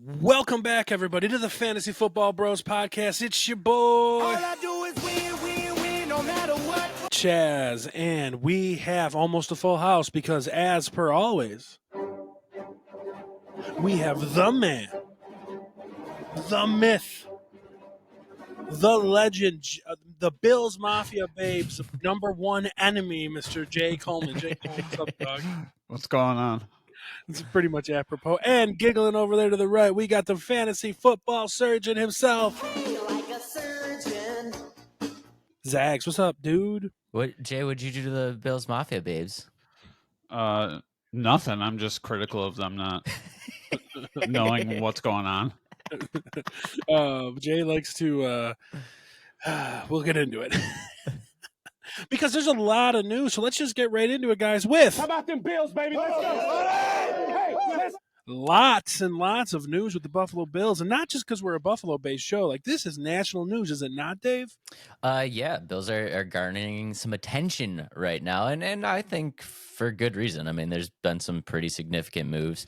Welcome back, everybody, to the Fantasy Football Bros podcast. It's your boy, All I do is win, no matter what. Chazz, and we have almost a full house because, as per always, we have the man, the myth, the legend, the Bills Mafia Babes' number one enemy, Mr. Jay Coleman. Jay Coleman, what's up, dog? What's going on? It's pretty much apropos. And giggling over there to the right, we got the fantasy football surgeon himself, Like a surgeon. Zags. What's up, dude? What, Jay, what'd you do to the Bills Mafia babes? Nothing. I'm just critical of them not knowing what's going on. Jay likes to we'll get into it. Because there's a lot of news, so let's just get right into it, guys, with How about them Bills, baby? Let's go. Hey, let's lots and lots of news with the Buffalo Bills, and not just because we're a Buffalo-based show. Like, this is national news, is it not, Dave? Yeah, Bills are garnering some attention right now, and I think for good reason. I mean, there's been some pretty significant moves.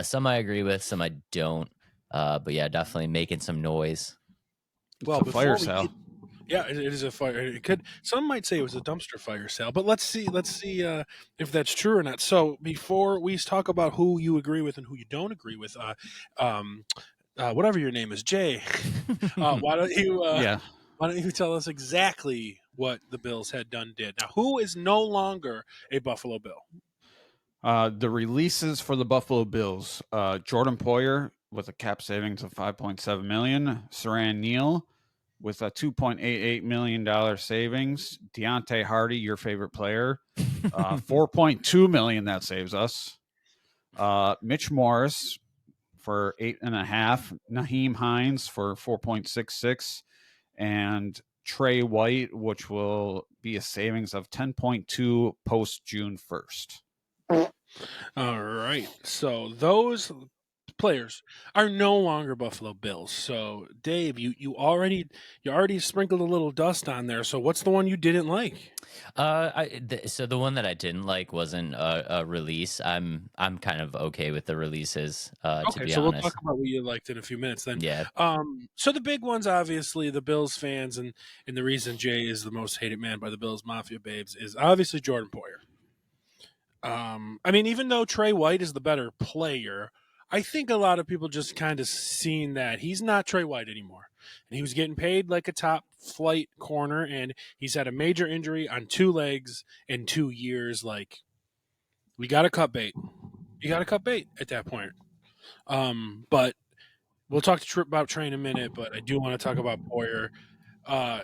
Some I agree with, some I don't. But yeah, definitely making some noise. Well, It's a fire before we sale. get- yeah, it is a fire. It could. Some might say it was a dumpster fire sale, but let's see if that's true or not. So before we talk about who you agree with and who you don't agree with, whatever your name is, Jay, why don't you? Yeah. Why don't you tell us exactly what the Bills had done did? Now, who is no longer a Buffalo Bill? The releases for the Buffalo Bills: Jordan Poyer with a cap savings of $5.7 million, Saran Neal with a $2.88 million savings, Deontay Hardy, your favorite player, $4.2 million that saves us. Mitch Morris for $8.5, Naheem Hines for 4.66, and Trey White, which will be a savings of 10.2 post June 1st. All right, so those players are no longer Buffalo Bills. So, Dave, you already sprinkled a little dust on there. So, what's the one you didn't like? So the one that I didn't like wasn't a release. I'm kind of okay with the releases. To Okay, be so we'll honest. talk about what you liked in a few minutes then. Yeah. So the big ones, obviously, the Bills fans, and the reason Jay is the most hated man by the Bills Mafia Babes is obviously Jordan Poyer. I mean, even though Trey White is the better player, I think a lot of people just kind of seen that he's not Trey White anymore. And he was getting paid like a top flight corner, and he's had a major injury on two legs in 2 years. Like, we got to cut bait. You got to cut bait at that point. But we'll talk about Trey in a minute, but I do want to talk about Poyer.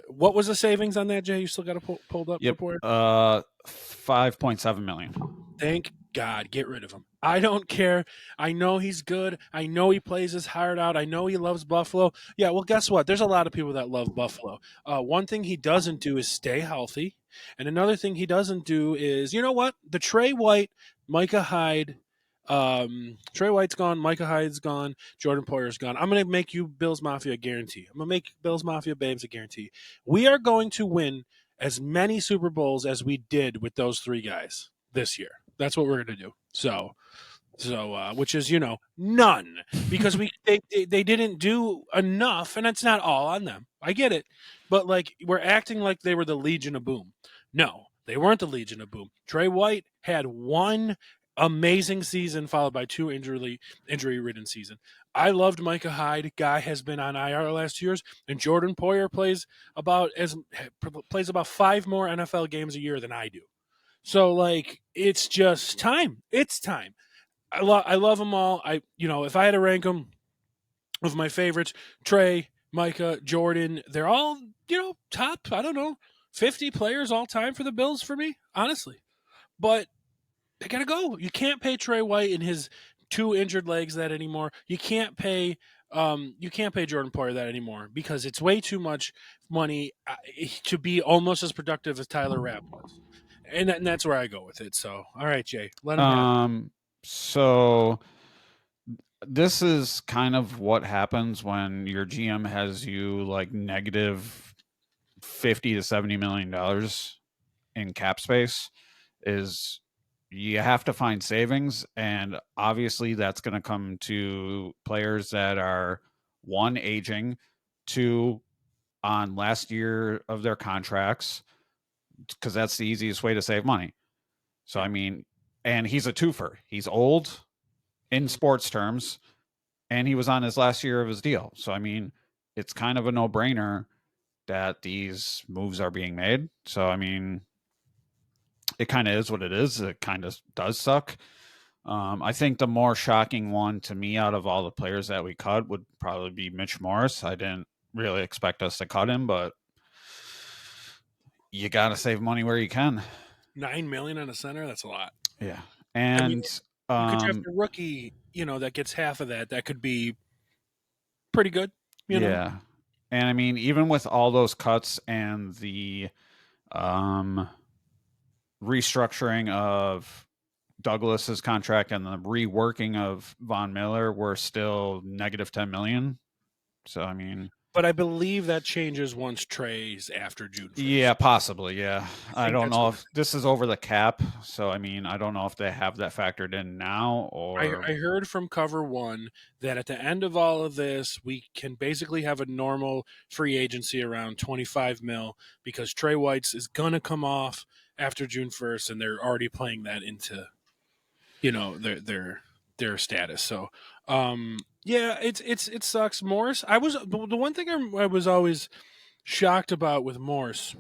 What was the savings on that, Jay? You still got to pulled up Yep. for Poyer? $5.7 million. Thank God, get rid of him. I don't care. I know he's good. I know he plays his heart out. I know he loves Buffalo. Yeah, well, guess what? There's a lot of people that love Buffalo. One thing he doesn't do is stay healthy. And another thing he doesn't do is, you know what? The Trey White, Micah Hyde, Trey White's gone, Micah Hyde's gone, Jordan Poyer's gone. I'm going to make you Bills Mafia a guarantee. I'm going to make Bills Mafia Babes a guarantee. We are going to win as many Super Bowls as we did with those three guys this year. That's what we're going to do. So, which is, none, because they didn't do enough, and it's not all on them. I get it, but like, we're acting like they were the Legion of Boom. No, they weren't the Legion of Boom. Trey White had one amazing season followed by two injury-ridden season. I loved Micah Hyde. Guy has been on IR the last 2 years, and Jordan Poyer plays about 5 more NFL games a year than I do. So, like, it's just time. It's time. I love them all. If I had to rank them of my favorites, Trey, Micah, Jordan, they're all, top, 50 players all time for the Bills for me, honestly. But they got to go. You can't pay Trey White and his two injured legs that anymore. You can't pay Jordan Poyer that anymore because it's way too much money to be almost as productive as Tyler Rapp was. And that's where I go with it. So, all right, Jay, let him have it. So this is kind of what happens when your GM has you like negative $50 to $70 million in cap space. Is you have to find savings, and obviously that's going to come to players that are one, aging, two, on last year of their contracts, because that's the easiest way to save money. So I mean, and he's a twofer. He's old in sports terms, and he was on his last year of his deal. So I mean, it's kind of a no-brainer that these moves are being made. So I mean, it kind of is what it is. It kind of does suck. I think the more shocking one to me out of all the players that we cut would probably be Mitch Morris. I didn't really expect us to cut him, but you got to save money where you can. $9 million on a center, that's a lot. Yeah. I mean, And you could draft a rookie, that gets half of that. That could be pretty good. You know? Yeah. And I mean, even with all those cuts and the restructuring of Douglas's contract and the reworking of Von Miller, we're still negative 10 million. So I mean, But I believe that changes once Trey's after June 1st. Yeah, possibly. Yeah. I don't that's know what if this is over the cap. So, I mean, I don't know if they have that factored in now or. I heard from Cover One that at the end of all of this, we can basically have a normal free agency around 25 mil because Trey White's is going to come off after June 1st, and they're already playing that into, their status. So, yeah, it sucks. Morse, the one thing I was always shocked about with Morse,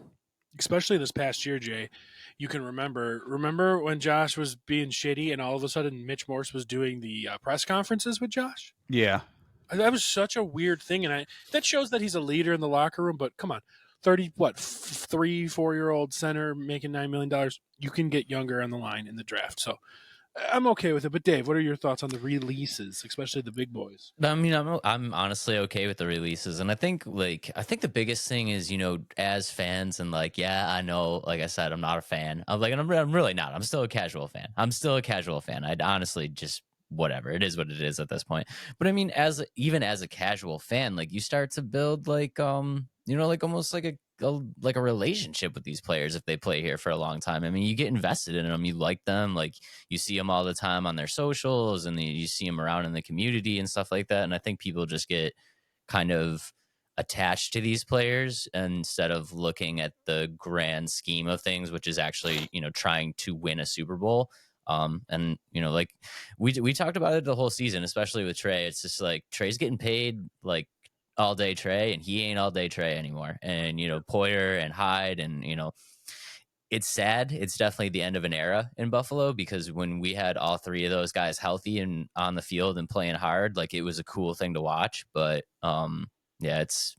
especially this past year, Jay. You can remember when Josh was being shitty, and all of a sudden Mitch Morse was doing the press conferences with Josh. Yeah. That was such a weird thing, and that shows that he's a leader in the locker room. But come on, 3-4-year-old center making $9 million. You can get younger on the line in the draft. So I'm okay with it. But Dave, what are your thoughts on the releases, especially the big boys? I mean, I'm honestly okay with the releases, and I think the biggest thing is, as fans, and yeah, I know, like I said, I'm not a fan. I'm really not. I'm still a casual fan. I'd honestly just whatever. It is what it is at this point. But I mean, even as a casual fan, you start to build almost like a relationship with these players if they play here for a long time. I mean, you get invested in them, you like them, you see them all the time on their socials, and you see them around in the community and stuff like that. And I think people just get kind of attached to these players instead of looking at the grand scheme of things, which is actually, trying to win a Super Bowl. And we talked about it the whole season, especially with Trey. It's just Trey's getting paid all day Trey, and he ain't all day Trey anymore. And Poyer and Hyde, and it's sad. It's definitely the end of an era in Buffalo, because when we had all three of those guys healthy and on the field and playing hard, it was a cool thing to watch. But yeah, it's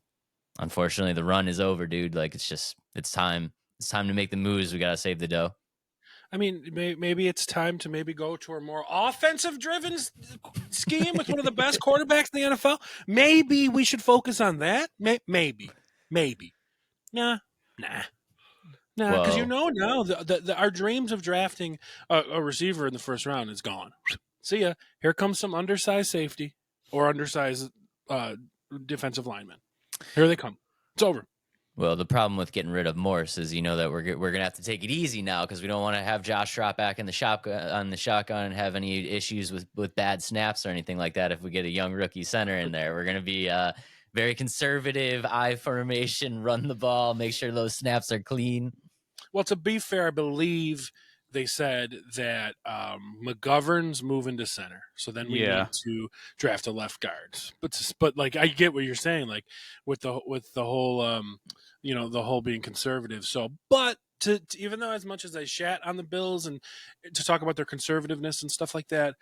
unfortunately the run is over, dude. It's time to make the moves. We gotta save the dough. I mean, maybe it's time to maybe go to a more offensive-driven scheme with one of the best quarterbacks in the NFL. Maybe we should focus on that. Maybe. Nah. Because now our dreams of drafting a receiver in the first round is gone. See ya. Here comes some undersized safety or undersized defensive lineman. Here they come. It's over. Well, the problem with getting rid of Morse is, that we're gonna have to take it easy now, because we don't want to have Josh drop back in the shotgun and have any issues with bad snaps or anything like that. If we get a young rookie center in there, we're gonna be very conservative, I formation, run the ball, make sure those snaps are clean. Well, to be fair, I believe they said that McGovern's moving to center, so then we need to draft a left guard. But I get what you're saying, with the whole the whole being conservative. So, but to even though as much as I shat on the Bills and to talk about their conservativeness and stuff like that,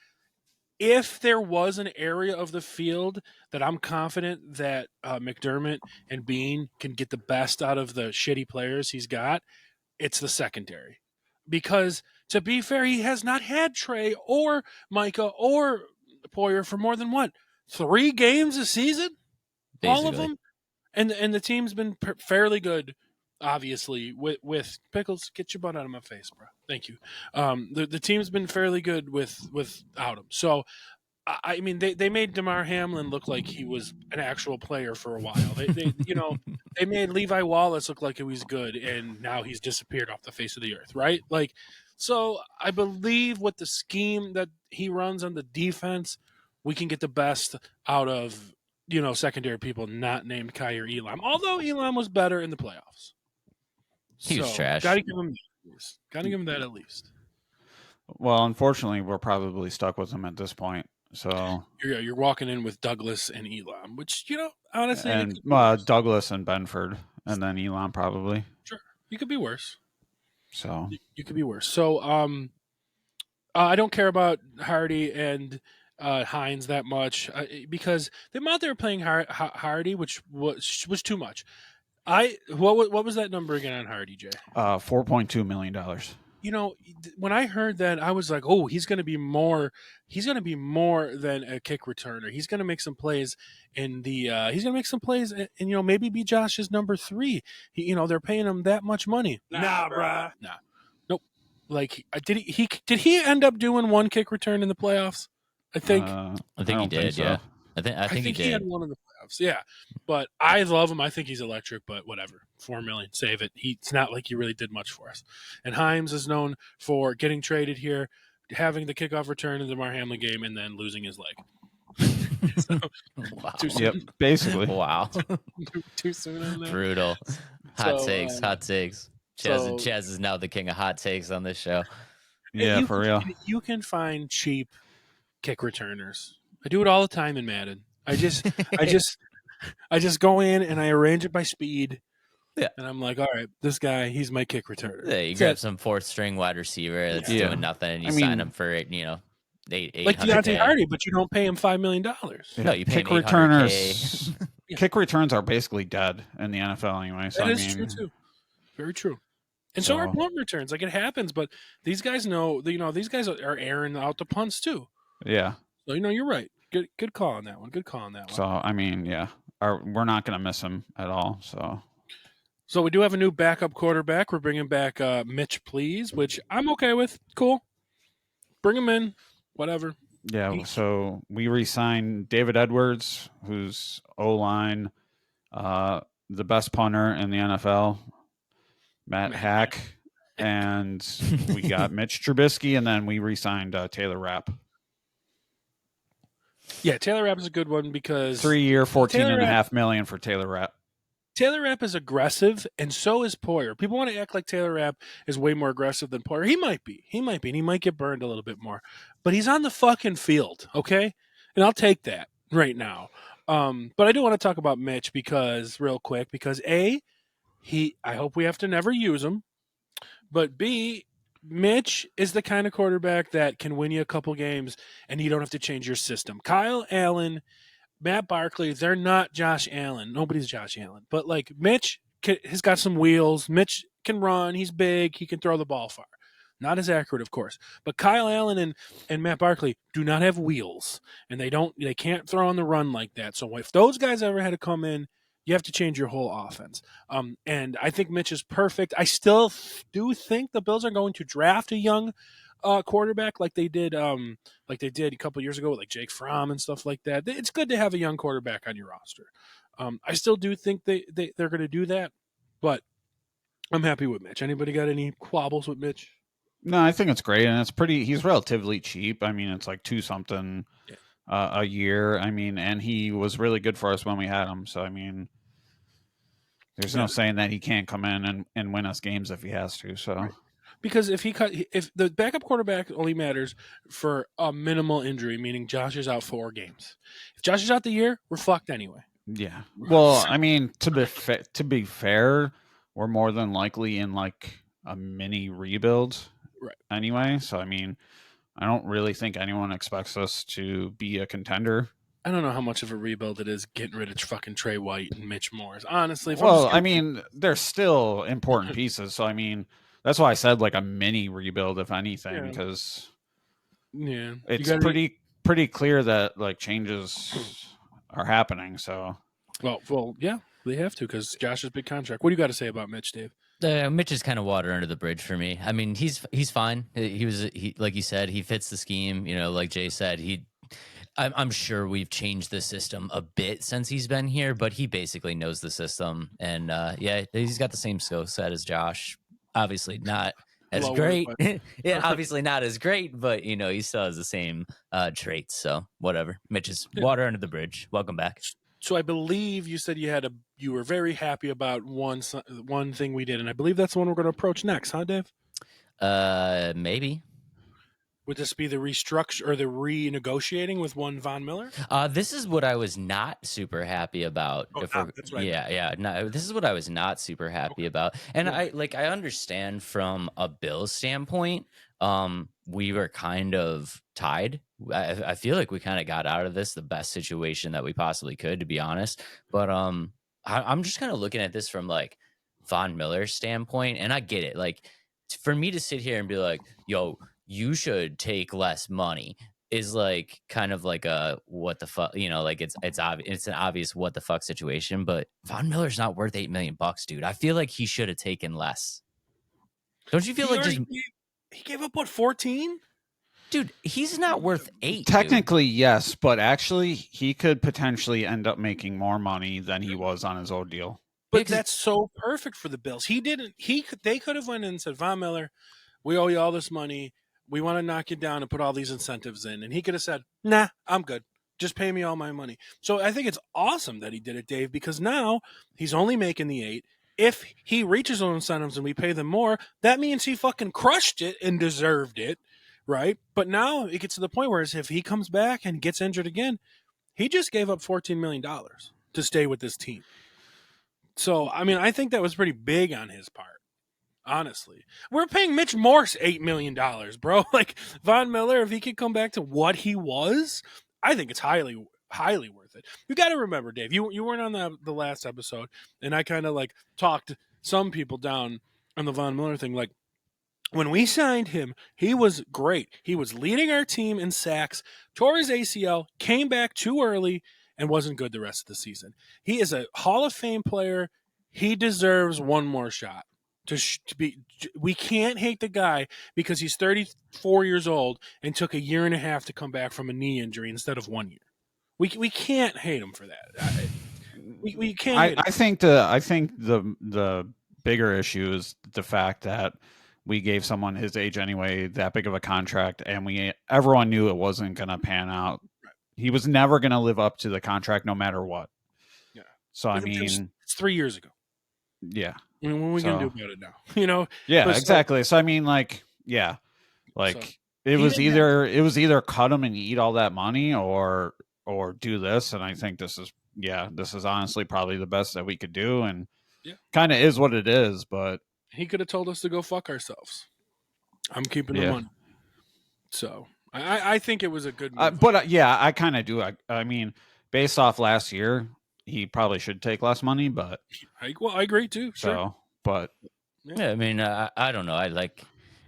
if there was an area of the field that I'm confident that McDermott and Bean can get the best out of the shitty players he's got, it's the secondary. Because, to be fair, he has not had Trey or Micah or Poyer for more than 3 games a season? Basically. All of them? And the team's been fairly good, obviously, with Pickles. Get your butt out of my face, bro. Thank you. The team's been fairly good without him. So, I mean, they made DeMar Hamlin look like he was an actual player for a while. They made Levi Wallace look like he was good, and now he's disappeared off the face of the earth, right? So I believe with the scheme that he runs on the defense, we can get the best out of secondary people not named Kyer Elam. Although Elam was better in the playoffs, He was trash. Got to give him that. Got to give him that at least. Well, unfortunately, we're probably stuck with him at this point. So You're walking in with Douglas and Elam, which honestly, and Douglas and Benford, and then Elon probably. Sure, you could be worse. So you could be worse. So I don't care about Hardy and Hines that much because the amount they were playing Hardy, which was too much. What was that number again on Hardy, Jay? $4.2 million. When I heard that, I was like, "Oh, he's going to be more. He's going to be more than a kick returner. He's going to make some plays in the. He's going to make some plays, and maybe be Josh's number 3. They're paying him that much money. Nah, bruh. Nah, nope. Like, did he end up doing one kick return in the playoffs? I think he did. So. Yeah, I think he did. He had one in the playoffs. Yeah, but I love him. I think he's electric. But whatever, $4 million, save it. It's not like he really did much for us. And Himes is known for getting traded here, having the kickoff return in the Mar Hamlin game, and then losing his leg. So, wow. Too soon. Yep, basically. Wow. Too soon on that. Brutal. Hot takes. So- Chazz is now the king of hot takes on this show. Yeah, for real. You can find cheap kick returners. I do it all the time in Madden. I just go in and I arrange it by speed. Yeah. And I'm like, all right, this guy, he's my kick returner. Yeah, you grab some 4th string wide receiver that's doing nothing, and you sign him for like 800K. Deontay Hardy, but you don't pay him $5 million. No, you pay kick him returners. Yeah. Kick returns are basically dead in the NFL anyway. So That is true too. Very true. And so are punt returns. Like, it happens, but these guys know. These guys are airing out the punts too. Yeah. So you're right. Good call on that one. Good call on that one. So we're not going to miss him at all. So we do have a new backup quarterback. We're bringing back Mitch, please, which I'm okay with. Cool. Bring him in. Whatever. Yeah. So we re-signed David Edwards, who's O-line, the best punter in the NFL, Matt Hack, and we got Mitch Trubisky, and then we re-signed Taylor Rapp. Yeah, Taylor Rapp is a good one because 3-year, $14.5 million for Taylor Rapp. Taylor Rapp is aggressive, and so is Poyer. People want to act like Taylor Rapp is way more aggressive than Poyer. He might be, and he might get burned a little bit more. But he's on the fucking field, okay? And I'll take that right now. But I do want to talk about Mitch real quick, because A, I hope we have to never use him, but B, Mitch is the kind of quarterback that can win you a couple games, and you don't have to change your system. Kyle Allen, Matt Barkley, they're not Josh Allen. Nobody's Josh Allen. But, like, Mitch has got some wheels. Mitch can run. He's big. He can throw the ball far. Not as accurate, of course. But Kyle Allen and Matt Barkley do not have wheels, and they can't throw on the run like that. So if those guys ever had to come in, you have to change your whole offense. And I think Mitch is perfect. I still do think the Bills are going to draft a young quarterback like they did a couple years ago with like Jake Fromm and stuff like that. It's good to have a young quarterback on your roster. I still do think they're going to do that, but I'm happy with Mitch. Anybody got any quabbles with Mitch? No, I think it's great, and he's relatively cheap. I mean, it's like $2-something a year. I mean, and he was really good for us when we had him. So, I mean, there's no saying that he can't come in and win us games if he has to. So. Right. Because if the backup quarterback only matters for a minimal injury, meaning Josh is out 4 games. If Josh is out the year, we're fucked anyway. Yeah. Well, I mean, to be fair, we're more than likely in like a mini rebuild, right? Anyway, so I mean, I don't really think anyone expects us to be a contender. I don't know how much of a rebuild it is getting rid of fucking Trey White and Mitch Morris. Honestly, I mean, they're still important pieces. So I mean. That's why I said like a mini rebuild, if anything, because it's pretty clear that like changes are happening. So, well, yeah, they have to because Josh's big contract. What do you got to say about Mitch, Dave? Mitch is kind of water under the bridge for me. I mean, he's fine. He like you said, he fits the scheme. Like Jay said, I'm sure we've changed the system a bit since he's been here, but he basically knows the system, and he's got the same skill set as Josh. Obviously not That's lower, great. but- Yeah, obviously not as great, but he still has the same traits. So whatever. Mitch is water under the bridge. Welcome back. So I believe you said you were very happy about one thing we did, and I believe that's the one we're going to approach next, huh, Dave? Maybe. Would this be the restructure or the renegotiating with one Von Miller? This is what I was not super happy about. Oh, that's what I meant. Yeah. No, this is what I was not super happy about. And Yeah. I understand from a Bills standpoint, we were kind of tied. I feel like we kind of got out of this the best situation that we possibly could, to be honest. But I'm just kind of looking at this from like Von Miller's standpoint, and I get it. Like for me to sit here and be like, yo, you should take less money is like kind of like a what the fuck, like it's obvious, it's an obvious what the fuck situation. But Von Miller's not worth $8 million, dude. I feel like he should have taken less. Don't you feel he gave up what, 14? Dude, he's not worth 8. Technically, yes, but actually, he could potentially end up making more money than he was on his old deal. But that's so perfect for the Bills. They could have went in and said, Von Miller, we owe you all this money. We want to knock you down and put all these incentives in. And he could have said, nah, I'm good. Just pay me all my money. So I think it's awesome that he did it, Dave, because now he's only making the 8. If he reaches those incentives and we pay them more, that means he fucking crushed it and deserved it, right? But now it gets to the point where if he comes back and gets injured again, he just gave up $14 million to stay with this team. So, I mean, I think that was pretty big on his part. Honestly, we're paying Mitch Morse $8 million, bro. Like Von Miller, if he could come back to what he was, I think it's highly, highly worth it. You got to remember, Dave, you weren't on the last episode, and I kind of like talked some people down on the Von Miller thing. Like when we signed him, he was great. He was leading our team in sacks, tore his ACL, came back too early, and wasn't good the rest of the season. He is a Hall of Fame player. He deserves one more shot. We can't hate the guy because he's 34 years old and took a year and a half to come back from a knee injury instead of 1 year. We can't hate him for that. We can't. I think the bigger issue is the fact that we gave someone his age anyway that big of a contract, and everyone knew it wasn't going to pan out. Right. He was never going to live up to the contract, no matter what. Yeah. So I mean, it's 3 years ago. Yeah. I mean, what are we going to do about it now? Yeah, exactly. So I mean, like, yeah, like it was either cut him and eat all that money, or do this. And I think this is honestly probably the best that we could do, and kind of is what it is. But he could have told us to go fuck ourselves. I'm keeping the money. So I think it was a good move. But I kind of do. I mean, based off last year, he probably should take less money, but I agree too. Sure. So, but yeah, I mean, I don't know. I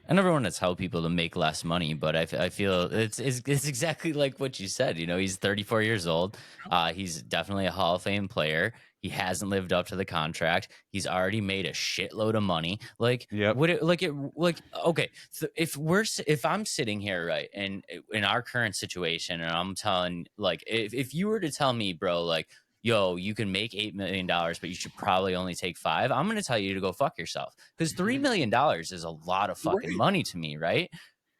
never want to tell people to make less money, but I feel it's exactly like what you said. He's 34 years old. He's definitely a Hall of Fame player. He hasn't lived up to the contract. He's already made a shitload of money. Like, okay. So if I'm sitting here, right, and in our current situation, and I'm telling, like, if you were to tell me, bro, like, yo, you can make $8 million, but you should probably only take 5. I'm going to tell you to go fuck yourself, because $3 million is a lot of fucking money to me, right?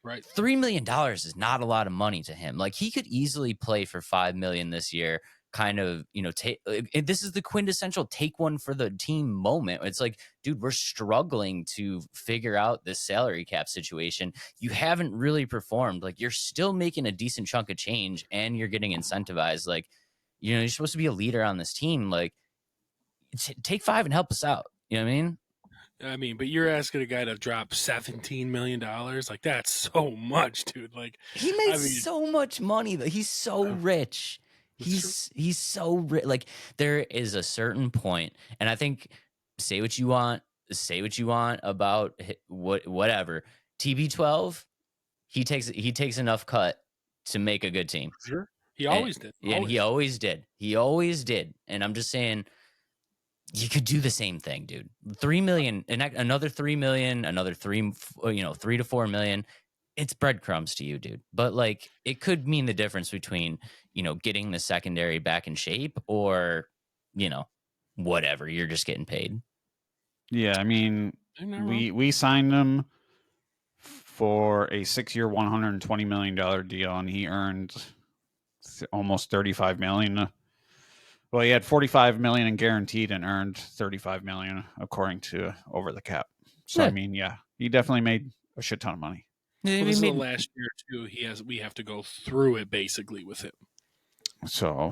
Right. $3 million is not a lot of money to him. Like, he could easily play for $5 million this year. Kind of, this is the quintessential take one for the team moment. It's like, dude, we're struggling to figure out this salary cap situation. You haven't really performed. Like, you're still making a decent chunk of change, and you're getting incentivized. Like, you're supposed to be a leader on this team. Like, take 5 and help us out. You know what I mean? But you're asking a guy to drop $17 million. Like, that's so much, dude. Like, he made so much money, though. He's so rich. He's so rich. Like, there is a certain point, and I think say what you want about whatever. TB12, he takes enough cut to make a good team. Sure. He always did. And he always did. He always did. And I'm just saying, you could do the same thing, dude. 3 million, and another 3 million, another 3 to 4 million. It's breadcrumbs to you, dude. But like, it could mean the difference between, getting the secondary back in shape, or, whatever. You're just getting paid. Yeah, I mean, we signed him for a 6-year, $120 million deal, and he earned almost $35 million. Well, he had $45 million in guaranteed and earned $35 million according to Over the Cap. So, Yeah. I mean, yeah, he definitely made a shit ton of money. Well, He this is the made- last year too. We have to go through it basically with him. So,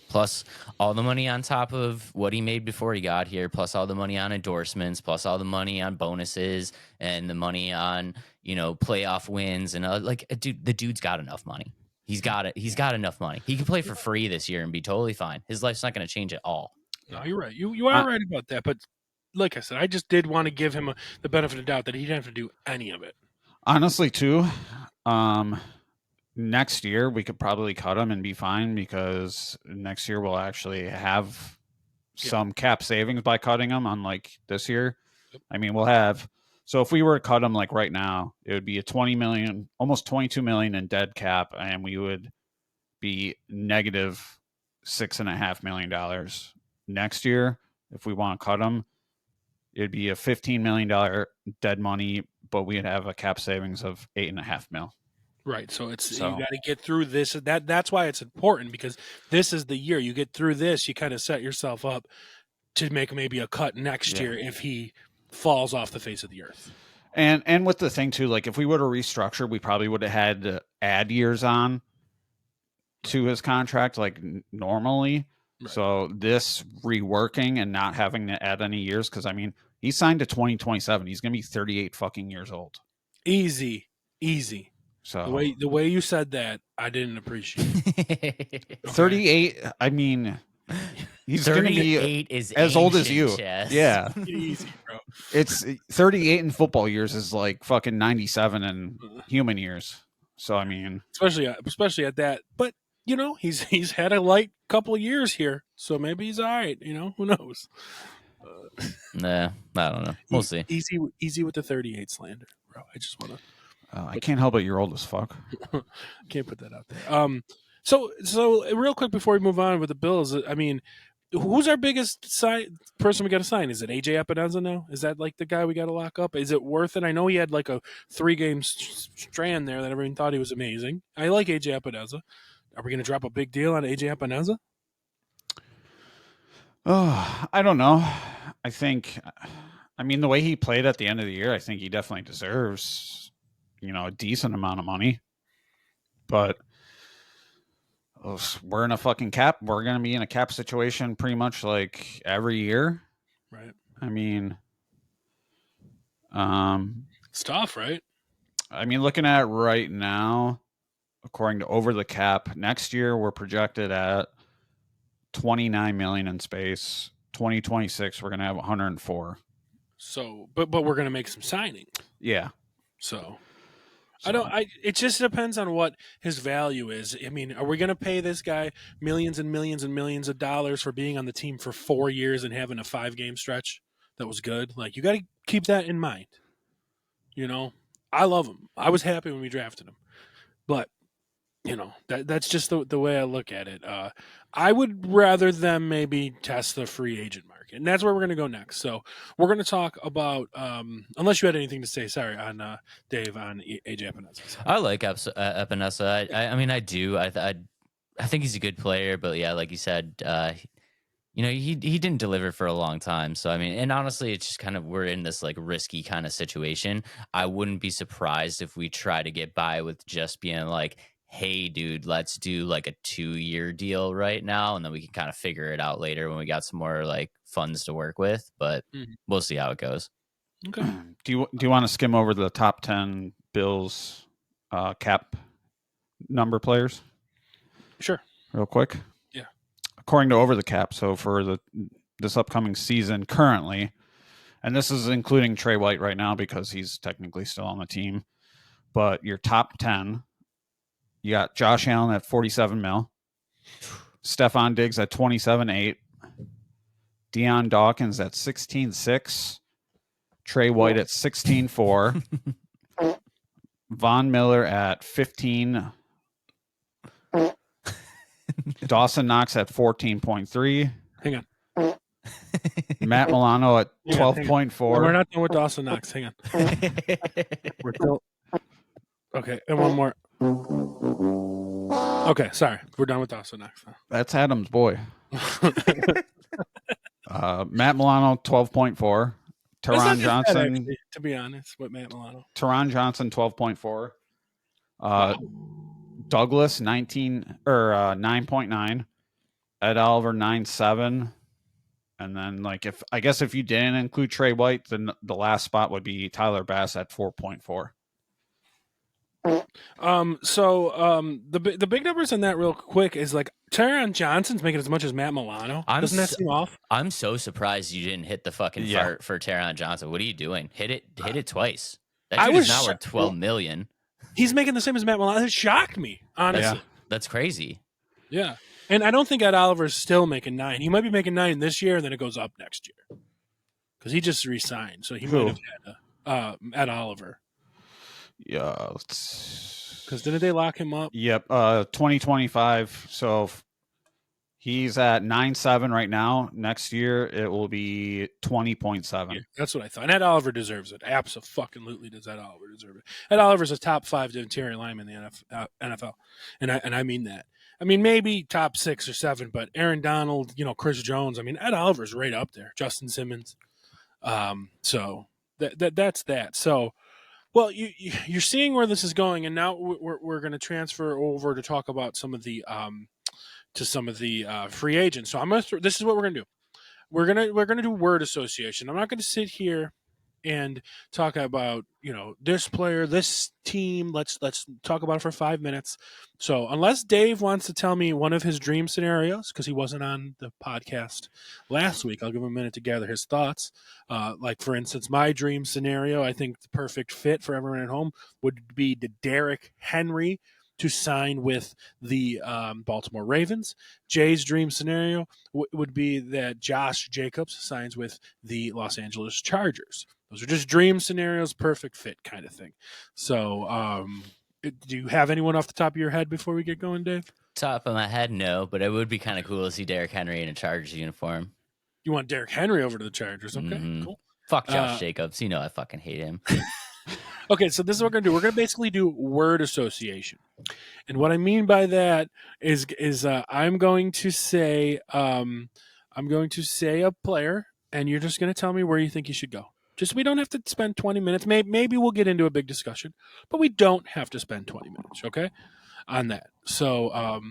plus all the money on top of what he made before he got here, plus all the money on endorsements, plus all the money on bonuses and the money on, playoff wins. And the dude's got enough money. He's got it. He's got enough money. He can play for free this year and be totally fine. His life's not going to change at all. No, you're right. You are right about that. But like I said, I just did want to give him the benefit of the doubt that he didn't have to do any of it. honestly, too, next year we could probably cut him and be fine because next year we'll actually have some cap savings by cutting him, unlike this year. I mean, we'll have. So if we were to cut him like right now, it would be a 20 million, almost 22 million in dead cap, and we would be negative $6.5 million next year. If we want to cut him, it'd be a $15 million dead money, but we'd have a cap savings of $8.5 million. Right. So you got to get through this. That's why it's important, because this is the year you get through this. You kind of set yourself up to make maybe a cut next year if he falls off the face of the earth. And with the thing too, like if we would have restructured, we probably would have had to add years on to his contract like normally. Right. So this reworking and not having to add any years, because I mean he signed to 2027. He's gonna be 38 fucking years old. Easy. So the way you said that, I didn't appreciate. Okay. 38. I mean, he's going to be as old as you. Chazz. Yeah, easy, bro. It's 38 in football years is like fucking 97 in human years. So I mean, especially at that. But he's had a light couple of years here, so maybe he's all right. Who knows? Nah, I don't know. We'll see. Easy with the 38 slander, bro. I just want to. I can't help it. You're old as fuck. Can't put that out there. So real quick before we move on with the Bills, I mean, who's our biggest person we got to sign? Is it AJ Epenesa now? Is that like the guy we got to lock up? Is it worth it? I know he had like a 3-game strand there that everyone thought he was amazing. I like AJ Epenesa. Are we going to drop a big deal on AJ Epenesa? Oh, I don't know. I mean, the way he played at the end of the year, I think he definitely deserves a decent amount of money, but we're in a fucking cap. We're going to be in a cap situation pretty much like every year. Right. I mean, it's tough, right? I mean, looking at it right now, according to Over the Cap, next year we're projected at 29 million in space. 2026, we're going to have 104. So, but we're going to make some signing. Yeah. So it just depends on what his value is. I mean, are we going to pay this guy millions and millions and millions of dollars for being on the team for 4 years and having a 5-game stretch that was good? Like, you got to keep that in mind. I love him. I was happy when we drafted him, but that's just the way I look at it. I would rather them maybe test the free agent market, and that's where we're going to go next. So we're going to talk about, unless you had anything to say, sorry, on Dave, on AJ Epenesa. I like Epenesa. I mean, I do. I think he's a good player, but yeah, like you said, he didn't deliver for a long time. So I mean, and honestly, it's just kind of we're in this like risky kind of situation. I wouldn't be surprised if we try to get by with just being like, hey, dude, let's do like a 2-year deal right now, and then we can kind of figure it out later when we got some more like funds to work with. But we'll see how it goes. Okay. Do you want to skim over the top 10 Bills cap number players? Sure. Real quick. Yeah. According to Over the Cap, so for this upcoming season currently, and this is including Trey White right now because he's technically still on the team, but your top 10. You got Josh Allen at 47 mil, Stephon Diggs at 27.8, Deion Dawkins at 16.6, Trey White at 16.4, Von Miller at 15, Dawson Knox at 14.3. Hang on. Matt Milano at Hang on, hang on. 12.4. We're not done with Dawson Knox. Hang on. We're still. Okay, and one more. Okay, sorry. We're done with Dawson Knox now. That's Adam's boy. Matt Milano 12.4. That's not Teron too bad, Johnson. actually, to be honest, with Matt Milano. Teron Johnson 12.4. Douglas 9.9. Ed Oliver 9.7. And then, like, if you didn't include Trey White, then the last spot would be Tyler Bass at 4.4. The big numbers in that real quick is like Teron Johnson's making as much as Matt Milano. Doesn't that seem off? I'm so surprised you didn't hit the fucking fart for Teron Johnson. What are you doing? Hit it twice. That dude is now worth $12 million. He's making the same as Matt Milano. It shocked me, honestly. That's crazy. Yeah. And I don't think Ed Oliver's still making 9. He might be making 9 this year, and then it goes up next year. Because he just re-signed, so he might have had Ed Oliver. Yeah. Because didn't they lock him up? Yep. 2025. So he's at 9.7 right now. Next year it will be 20.7. Yeah, that's what I thought. And Ed Oliver deserves it. Absolutely does Ed Oliver deserve it. Ed Oliver's a top 5 interior lineman in the NFL. And I mean that. I mean, maybe top 6 or 7, but Aaron Donald, Chris Jones. I mean, Ed Oliver's right up there. Justin Simmons. So that's that. So, well, you're seeing where this is going, and now we're going to transfer over to talk about some of the free agents. So this is what we're going to do. We're gonna do word association. I'm not going to sit here and talk about this player, this team. Let's talk about it for 5 minutes. So unless Dave wants to tell me one of his dream scenarios, because he wasn't on the podcast last week, I'll give him a minute to gather his thoughts. Like for instance, my dream scenario, I think the perfect fit for everyone at home would be the Derrick Henry to sign with the Baltimore Ravens. Jay's dream scenario would be that Josh Jacobs signs with the Los Angeles Chargers. Those are just dream scenarios, perfect fit kind of thing. So do you have anyone off the top of your head before we get going, Dave? Top of my head, no, but it would be kind of cool to see Derrick Henry in a Chargers uniform. You want Derrick Henry over to the Chargers. Okay, cool. Fuck Josh Jacobs. I fucking hate him. Okay, so this is what we're going to do. We're going to basically do word association. And what I mean by that is I'm going to say a player, and you're just going to tell me where you think he should go. Just we don't have to spend 20 minutes. Maybe we'll get into a big discussion, but we don't have to spend 20 minutes, okay, on that. So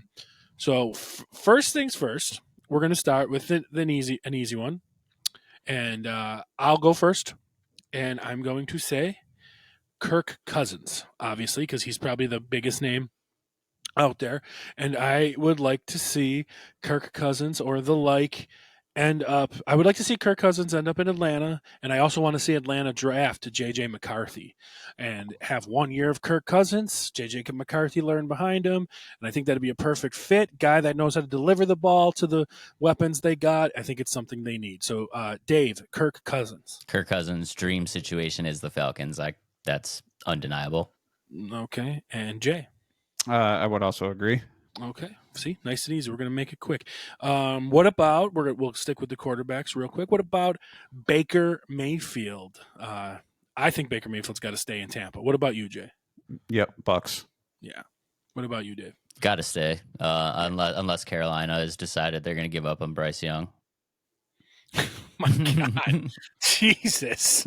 first things first, we're going to start with an easy one. And I'll go first, and I'm going to say Kirk Cousins, obviously, because he's probably the biggest name out there. And I would like to see Kirk Cousins or the like I would like to see Kirk Cousins end up in Atlanta, and I also want to see Atlanta draft J.J. McCarthy and have 1 year of Kirk Cousins, J.J. McCarthy learn behind him, and I think that'd be a perfect fit, guy that knows how to deliver the ball to the weapons they got. I think it's something they need. So, Dave, Kirk Cousins. Kirk Cousins' dream situation is the Falcons. That's undeniable. Okay, and Jay? I would also agree. Okay. See, nice and easy. We're going to make it quick. What about we'll stick with the quarterbacks real quick. What about Baker Mayfield? I think Baker Mayfield's got to stay in Tampa. What about you, Jay? Yep, Bucks. Yeah. What about you, Dave? Got to stay, unless Carolina has decided they're going to give up on Bryce Young. My God, Jesus!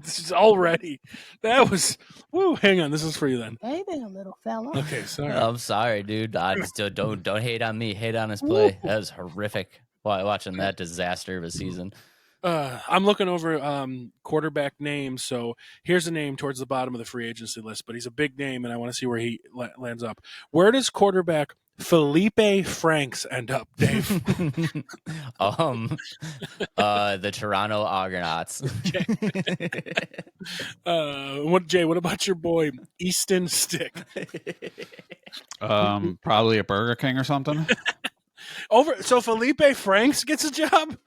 This is already. That was. Woo! Hang on, this is for you then. Hey there, little fella. Okay, sorry. I'm sorry, dude. I just don't hate on me. Hate on his play. That was horrific. Watching that disaster of a season. I'm looking over quarterback names. So here's a name towards the bottom of the free agency list, but he's a big name, and I want to see where he lands up. Where does quarterback Felipe Franks end up, Dave? The Toronto Argonauts. Jay, what about your boy Easton Stick? Probably a Burger King or something. So Felipe Franks gets a job,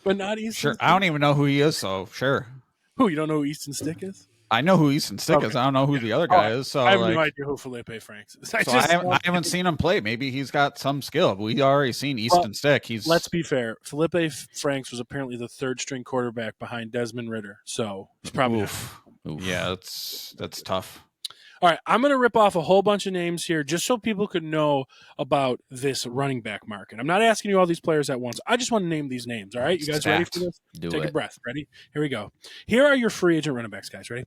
but not Easton. Sure, Stick? I don't even know who he is. So sure. Who, you don't know who Easton Stick is? I know who Easton Stick is. I don't know who the other guy is. So I have no idea who Felipe Franks is. I haven't seen him play. Maybe he's got some skill. We already seen Easton Stick. Let's be fair. Felipe Franks was apparently the third string quarterback behind Desmond Ritter. So he's probably Oof. Yeah, that's tough. All right, I'm going to rip off a whole bunch of names here just so people could know about this running back market. I'm not asking you all these players at once. I just want to name these names, all right? You guys ready for this? Take a breath. Ready? Here we go. Here are your free agent running backs, guys. Ready?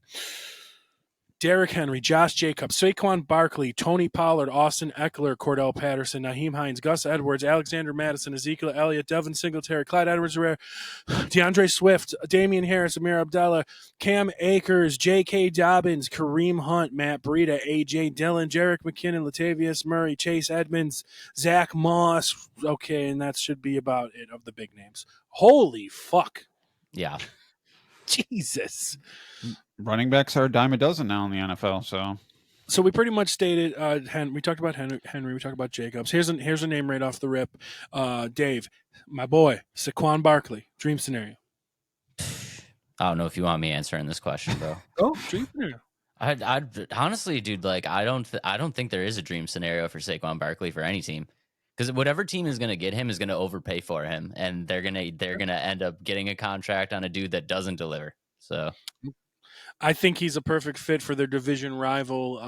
Derrick Henry, Josh Jacobs, Saquon Barkley, Tony Pollard, Austin Eckler, Cordell Patterson, Nyheim Hines, Gus Edwards, Alexander Madison, Ezekiel Elliott, Devin Singletary, Clyde Edwards-Helaire, DeAndre Swift, Damian Harris, Amir Abdallah, Cam Akers, J.K. Dobbins, Kareem Hunt, Matt Breida, A.J. Dillon, Jerick McKinnon, Latavius Murray, Chase Edmonds, Zach Moss. Okay, and that should be about it of the big names. Holy fuck. Yeah. Jesus. Running backs are a dime a dozen now in the NFL. So we pretty much stated. We talked about Henry. We talked about Jacobs. Here's a name right off the rip. Dave, my boy, Saquon Barkley. Dream scenario. I don't know if you want me answering this question, bro. Oh, dream scenario. I honestly, dude, like I don't think there is a dream scenario for Saquon Barkley for any team, because whatever team is going to get him is going to overpay for him, and they're gonna end up getting a contract on a dude that doesn't deliver. So I think he's a perfect fit for their division rival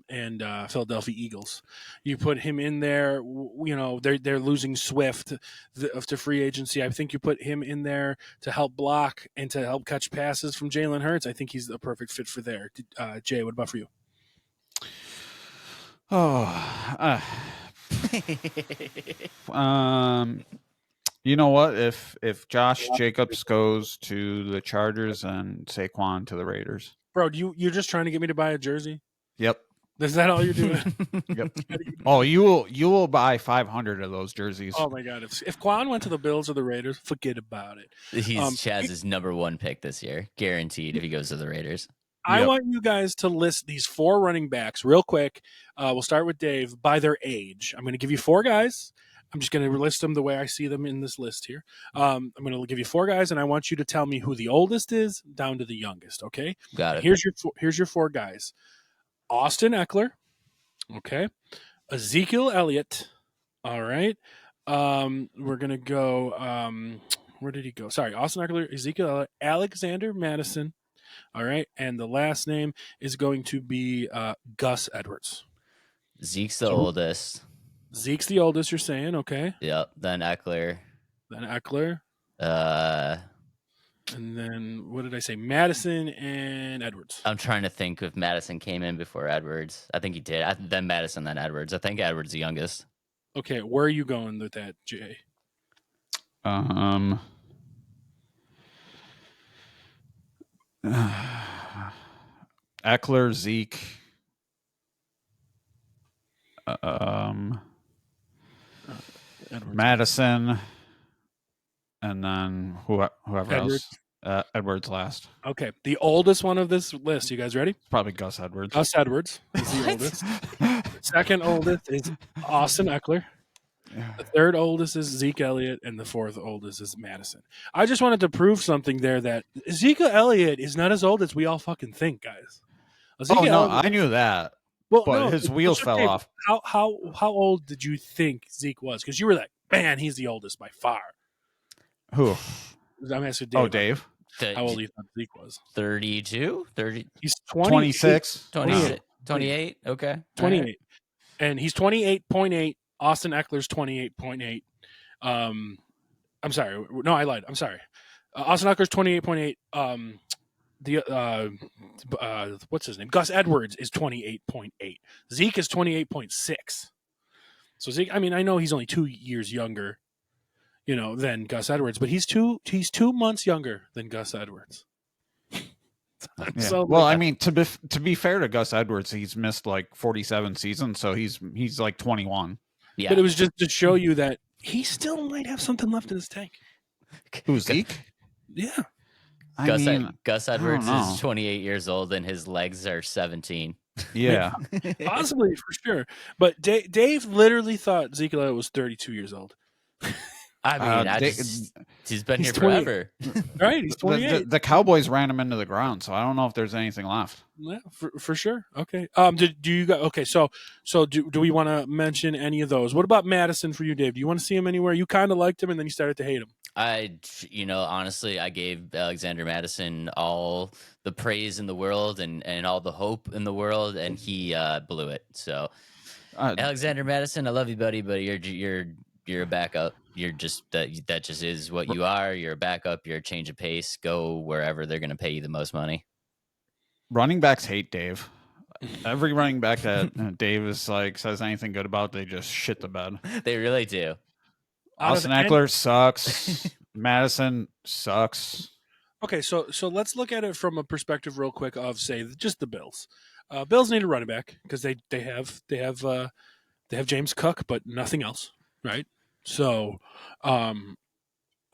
and Philadelphia Eagles. You put him in there, you know, they're losing Swift to free agency. I think you put him in there to help block and to help catch passes from Jalen Hurts. I think he's a perfect fit for there. Jay, what about for you? You know what? If Josh Jacobs goes to the Chargers and Saquon to the Raiders. Bro, you're just trying to get me to buy a jersey? Yep. Is that all you're doing? Yep. Oh, you will buy 500 of those jerseys. Oh my god! If Quan went to the Bills or the Raiders, forget about it. He's Chazz's number one pick this year, guaranteed. If he goes to the Raiders, I want you guys to list these 4 running backs real quick. We'll start with Dave by their age. I'm going to give you 4 guys. I'm just going to list them the way I see them in this list here. I'm going to give you 4 guys, and I want you to tell me who the oldest is down to the youngest. Okay? Got it. Here's your 4 guys: Austin Eckler. Okay. Ezekiel Elliott. All right. We're going to go. Where did he go? Sorry, Austin Eckler, Ezekiel Elliott, Alexander Madison. All right. And the last name is going to be Gus Edwards. Zeke's the oldest. Zeke's the oldest, you're saying, okay. Yep. Then Eckler. And then what did I say? Madison and Edwards. I'm trying to think if Madison came in before Edwards. I think he did. Then Madison, then Edwards. I think Edwards the youngest. Okay, where are you going with that, Jay? Eckler, Zeke. Madison, and then whoever Edwards. else. Edwards last. Okay, the oldest one of this list. You guys ready? Probably Gus Edwards. Gus Edwards is the oldest. Second oldest is Austin Eckler. The third oldest is Zeke Elliott, and the fourth oldest is Madison. I just wanted to prove something there that Zeke Elliott is not as old as we all fucking think, guys. I knew that. Well, but his wheels fell off. How old did you think Zeke was? Because you were like, man, he's the oldest by far. Who? I'm asking Dave. Oh, Dave. How old do you think Zeke was? 32? 30? He's 26. 28. Okay. 28. Right. And he's 28.8. Austin Eckler's 28.8. I'm sorry. No, I lied. I'm sorry. Austin Eckler's 28.8. What's his name? Gus Edwards is 28.8. Zeke is 28.6. So Zeke, I mean, I know he's only 2 years younger, than Gus Edwards, but he's 2 months younger than Gus Edwards. Yeah. So, well, I mean, to be fair to Gus Edwards, he's missed like 47 seasons, so he's like 21. Yeah. But it was just to show you that he still might have something left in his tank. Who's Zeke? Yeah. Gus Edwards is 28 years old and his legs are 17. Yeah. Possibly, for sure. But Dave literally thought Zeke Elliott was 32 years old. I mean, he's been here 28. forever. Right, he's 28. The Cowboys ran him into the ground, so I don't know if there's anything left. Yeah, for sure. Okay. Do you guys? Okay. So do we want to mention any of those? What about Madison for you, Dave? Do you want to see him anywhere? You kind of liked him, and then you started to hate him. Honestly, I gave Alexander Madison all the praise in the world and all the hope in the world, and he blew it. So, Alexander Madison, I love you, buddy, but you're a backup. You're just that just is what you are. You're a backup. You're a change of pace. Go wherever they're going to pay you the most money. Running backs hate Dave. Every running back that Dave is says anything good about, they just shit the bed. They really do. Austin Eckler sucks. Madison sucks. Okay, so let's look at it from a perspective real quick of say just the Bills. Bills need a running back because they have James Cook, but nothing else, right? So,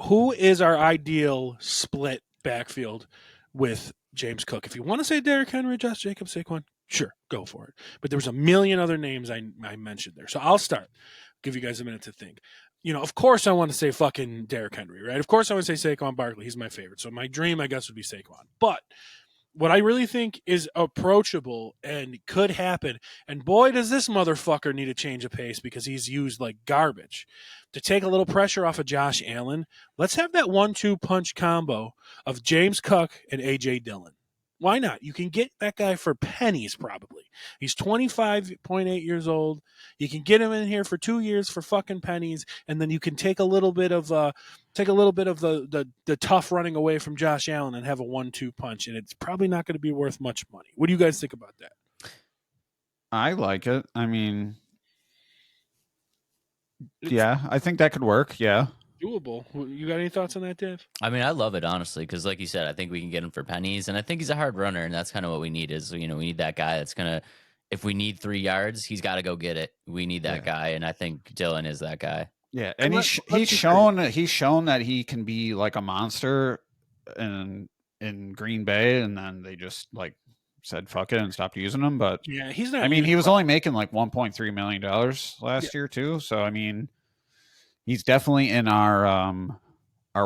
who is our ideal split backfield with James Cook? If you want to say Derrick Henry, Josh Jacobs, Saquon, sure, go for it. But there was a million other names I mentioned there, so I'll start. Give you guys a minute to think. Of course I want to say fucking Derrick Henry, right? Of course I want to say Saquon Barkley. He's my favorite. So my dream, I guess, would be Saquon. But what I really think is approachable and could happen, and boy, does this motherfucker need a change of pace because he's used like garbage. To take a little pressure off of Josh Allen, let's have that 1-2 punch combo of James Cook and A.J. Dillon. Why not? You can get that guy for pennies, probably. He's 25.8 years old. You can get him in here for 2 years for fucking pennies, and then you can take a little bit of the tough running away from Josh Allen and have a 1-2 punch, and it's probably not going to be worth much money. What do you guys think about that? I like it. I mean, yeah, I think that could work. Yeah. Doable. You got any thoughts on that, Dave? I mean, I love it, honestly, because like you said, I think we can get him for pennies, and I think he's a hard runner, and that's kind of what we need is, we need that guy that's going to, if we need 3 yards, he's got to go get it. We need that guy, and I think Dillon is that guy. Yeah, and he's shown that he can be like a monster in Green Bay, and then they just said fuck it and stopped using him. But yeah, he's not. I mean, he was only making like $1.3 million last year too. So I mean, he's definitely in our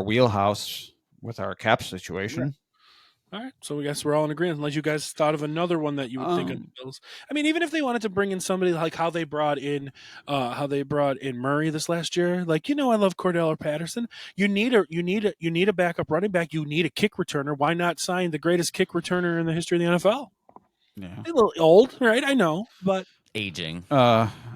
wheelhouse with our cap situation. Yeah. All right, so I guess we're all in agreement. Unless you guys thought of another one that you would think of the Bills. I mean, even if they wanted to bring in somebody like how they brought in Murray this last year, I love Cordell or Patterson. You need a backup running back. You need a kick returner. Why not sign the greatest kick returner in the history of the NFL? Yeah, a little old, right? I know, but aging.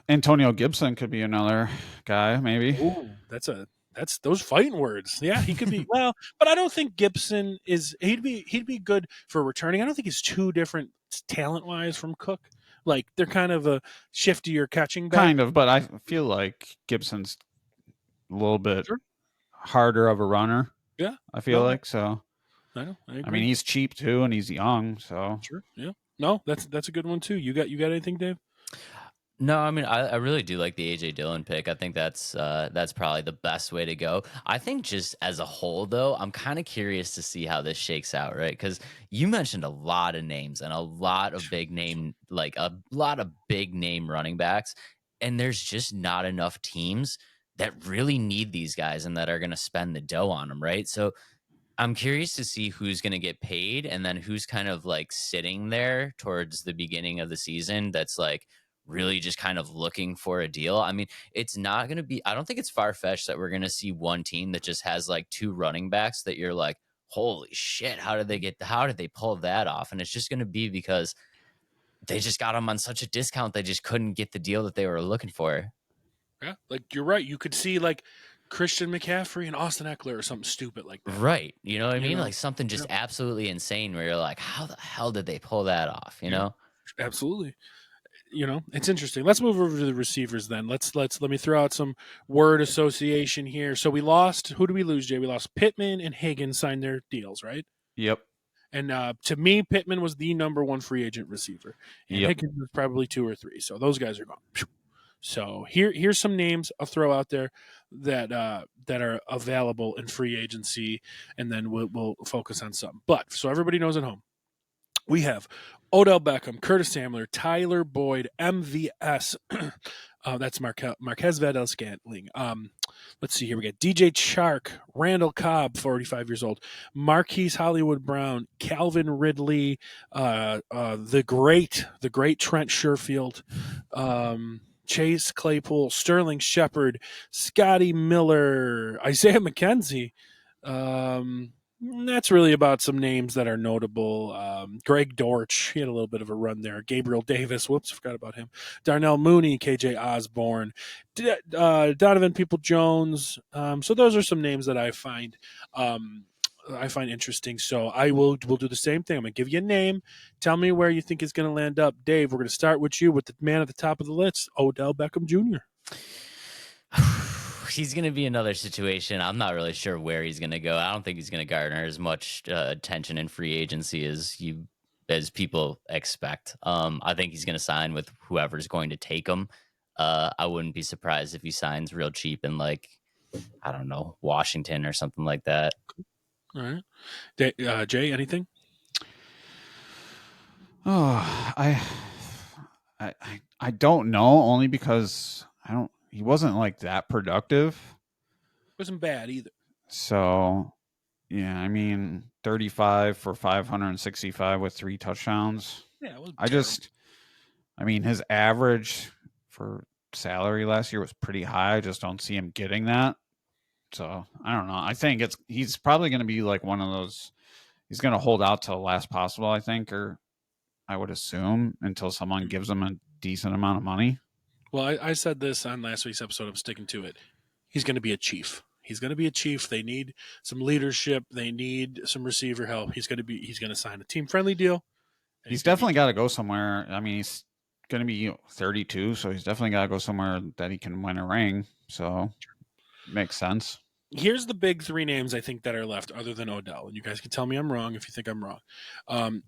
Antonio Gibson could be another guy, maybe. Ooh, that's those fighting words. Yeah, he could be well, but I don't think Gibson is. He'd be good for returning. I don't think he's too different talent wise from Cook. Like they're kind of a shiftier catching back. Kind of, but I feel like Gibson's a little bit harder of a runner. Yeah, I feel like so. I know. I agree. I mean, he's cheap too, and he's young. So sure, yeah. No, that's a good one too. You got anything, Dave? No, I mean, I really do like the AJ Dillon pick. I think that's probably the best way to go. I think just as a whole, though, I'm kind of curious to see how this shakes out, right? Because you mentioned a lot of names and a lot of big name running backs, and there's just not enough teams that really need these guys and that are going to spend the dough on them, right? So I'm curious to see who's going to get paid and then who's kind of sitting there towards the beginning of the season that's really just kind of looking for a deal. I mean, it's not going to be, I don't think it's far-fetched that we're going to see one team that just has 2 running backs that you're like, holy shit, how did they pull that off? And it's just going to be because they just got them on such a discount. They just couldn't get the deal that they were looking for. Yeah. You're right. You could see Christian McCaffrey and Austin Eckler or something stupid like that. Right. You know what I mean? Something just absolutely insane where you're like, how the hell did they pull that off? You know? Absolutely. It's interesting. Let's move over to the receivers then. Let me throw out some word association here. So we lost. Who did we lose, Jay? We lost Pittman and Higgins signed their deals, right? Yep. And to me, Pittman was the number 1 free agent receiver. And Higgins was probably 2 or 3. So those guys are gone. So here's some names I'll throw out there that are available in free agency, and then we'll focus on some. But so everybody knows at home, we have Odell Beckham, Curtis Samuel, Tyler Boyd, MVS, That's Marquez Valdez-Scantling. Let's see here. We got DJ Chark, Randall Cobb, 45 years old, Marquise Hollywood Brown, Calvin Ridley, the great Trent Sherfield, Chase Claypool, Sterling Shepard, Scotty Miller, Isaiah McKenzie. That's really about some names that are notable. Greg Dortch, he had a little bit of a run there. Gabriel Davis, whoops, forgot about him. Darnell Mooney, KJ Osborne, Donovan People-Jones. So those are some names that I find interesting. So we'll do the same thing. I'm gonna give you a name. Tell me where you think it's gonna land up. Dave, we're gonna start with you with the man at the top of the list, Odell Beckham Jr. He's going to be another situation. I'm not really sure where he's going to go. I don't think he's going to garner as much attention in free agency as people expect. I think he's going to sign with whoever's going to take him. I wouldn't be surprised if he signs real cheap in, like, I don't know, Washington or something like that. All right, Jay, anything? Oh, I don't know, only because he wasn't like that productive. Wasn't bad either. So, yeah, I mean, 35 for 565 with 3 touchdowns. Yeah, it was I mean, his average for salary last year was pretty high. I just don't see him getting that. So, I don't know. I think he's probably going to be like one of those. He's going to hold out till last possible, I think, or I would assume, until someone gives him a decent amount of money. Well, I said this on last week's episode. I'm sticking to it. He's going to be a chief. He's going to be a chief. They need some leadership. They need some receiver help. He's going to sign a team-friendly deal. He's definitely got to go somewhere. I mean, he's going to be 32, so he's definitely got to go somewhere that he can win a ring. So, makes sense. Here's the big 3 names I think that are left other than Odell. And you guys can tell me I'm wrong if you think I'm wrong.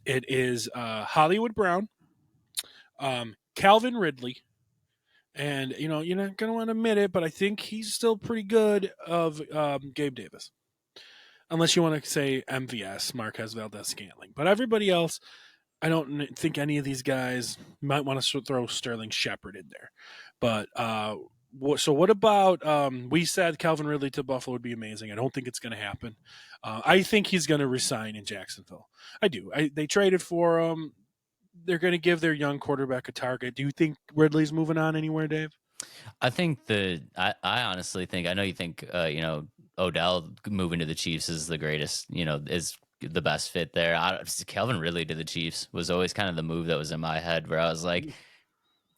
It is Hollywood Brown, Calvin Ridley, and, you're not going to want to admit it, but I think he's still pretty good, of Gabe Davis. Unless you want to say MVS, Marquez Valdez-Scantling. But everybody else, I don't think any of these guys might want to throw Sterling Shepard in there. But so what about, we said Calvin Ridley to Buffalo would be amazing. I don't think it's going to happen. I think he's going to resign in Jacksonville. I do. They traded for him. They're going to give their young quarterback a target. Do you think Ridley's moving on anywhere, Dave? I think I honestly think, I know you think, Odell moving to the Chiefs is the greatest, is the best fit there. Calvin Ridley to the Chiefs was always kind of the move that was in my head, where I was like,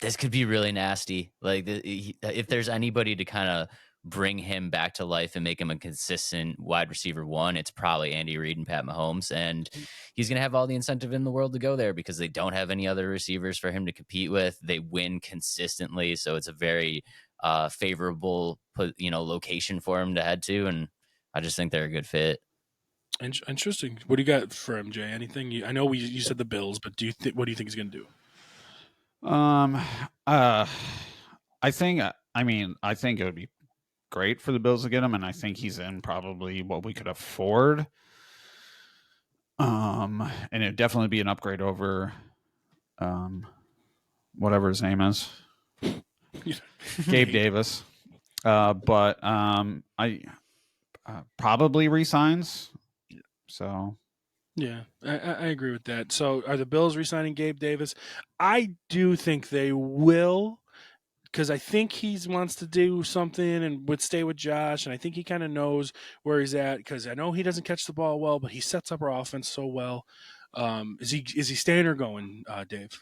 this could be really nasty. Like, if there's anybody to kind of bring him back to life and make him a consistent wide receiver 1, it's probably Andy Reid and Pat Mahomes. And he's going to have all the incentive in the world to go there because they don't have any other receivers for him to compete with. They win consistently. So it's a very favorable, location for him to head to. And I just think they're a good fit. Interesting. What do you got for him, Jay? Anything? I know you said the Bills, but what do you think he's going to do? I think it would be great for the Bills to get him, and I think he's in probably what we could afford. And it'd definitely be an upgrade over whatever his name is. Gabe Davis. But I probably resigns. So yeah, I agree with that. So are the Bills re-signing Gabe Davis? I do think they will, because I think he wants to do something and would stay with Josh, and I think he kind of knows where he's at, because I know he doesn't catch the ball well, but he sets up our offense so well. Is he staying or going, Dave?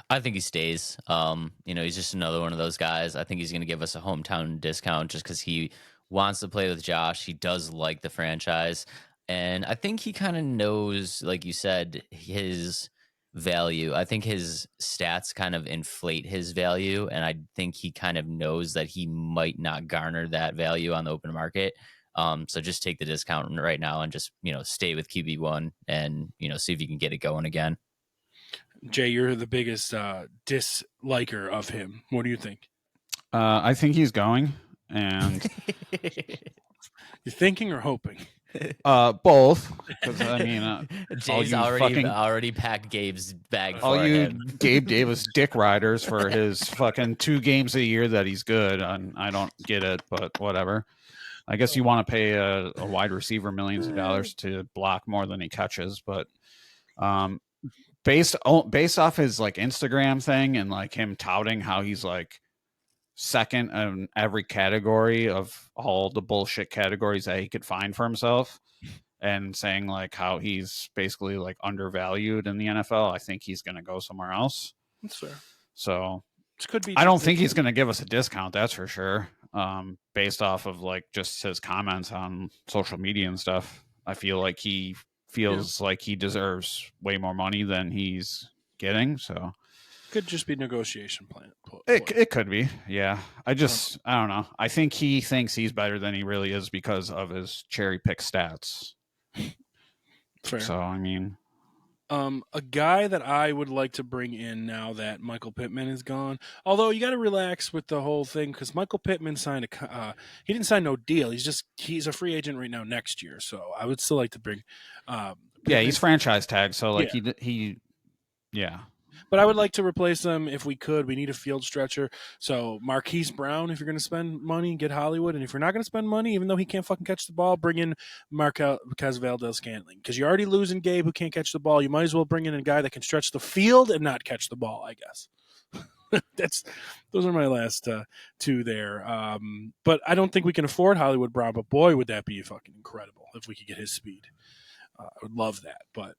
I think he stays. He's just another one of those guys. I think he's going to give us a hometown discount just because he wants to play with Josh. He does like the franchise. And I think he kind of knows, like you said, his value. I think his stats kind of inflate his value. And I think he kind of knows that he might not garner that value on the open market. So just take the discount right now and just, stay with QB1 and, see if you can get it going again. Jay, you're the biggest disliker of him. What do you think? I think he's going, and you're thinking or hoping? Both, because I mean, Jay's you already packed Gabe's bag all for you him. Gabe Davis dick riders for his fucking 2 games a year that he's good. I don't get it, but whatever. I guess you want to pay a wide receiver millions of dollars to block more than he catches, but based off his like Instagram thing and like him touting how he's like second in every category of all the bullshit categories that he could find for himself, and saying like how he's basically like undervalued in the NFL, I think he's going to go somewhere else. That's fair. So This could be. I don't think he's going to give us a discount. That's for sure. Based off of like just his comments on social media and stuff, I feel like he feels like he deserves way more money than he's getting. So could just be negotiation plan. It could be. Yeah. I don't know. I think he thinks he's better than he really is because of his cherry pick stats. Fair. So, I mean, a guy that I would like to bring in now that Michael Pittman is gone. Although you got to relax with the whole thing because Michael Pittman signed he didn't sign no deal. He's a free agent right now next year. So I would still like to bring. yeah, he's franchise tagged. So like yeah. But I would like to replace them if we could. We need a field stretcher. So Marquise Brown, if you're going to spend money, get Hollywood. And if you're not going to spend money, even though he can't fucking catch the ball, bring in Marquez Valdez-Scantling. Because you're already losing Gabe who can't catch the ball. You might as well bring in a guy that can stretch the field and not catch the ball, I guess. Those are my last 2 there. But I don't think we can afford Hollywood Brown. But boy, would that be fucking incredible if we could get his speed. I would love that. But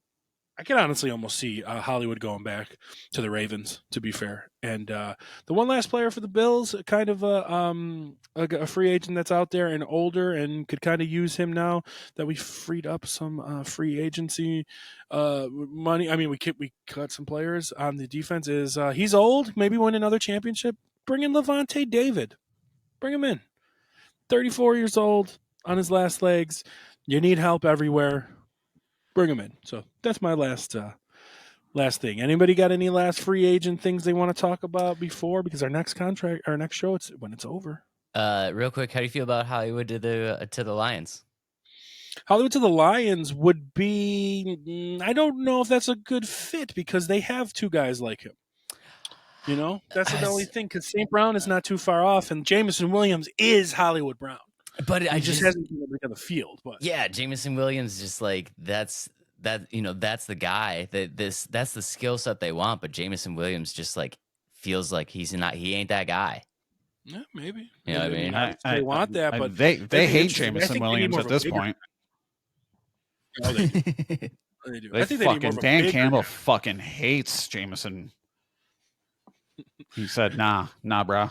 I can honestly almost see Hollywood going back to the Ravens, to be fair. And the one last player for the Bills, kind of a free agent that's out there and older and could kind of use him now that we freed up some free agency money. I mean, we cut some players on the defense. He's old, maybe win another championship. Bring in Levante David. Bring him in. 34 years old, on his last legs. You need help everywhere. Bring them in. So that's my last thing. Anybody got any last free agent things they want to talk about before? Because our next show, it's when it's over. Real quick, how do you feel about Hollywood to the Lions? Hollywood to the Lions would be. I don't know if that's a good fit because they have 2 guys like him. You know, that's the only thing. Because St. Brown is not too far off, and Jameson Williams is Hollywood Brown. But he just hasn't been able to get the field. But yeah, Jameson Williams just like that's the guy that's the skill set they want. But Jameson Williams just like feels like he ain't that guy. Yeah, maybe. You know what I mean? They want that, but they hate Jameson Williams at this point. No, they do. They do. I think they need more of a Dan Campbell guy. fucking hates Jameson. He said, "Nah, bro."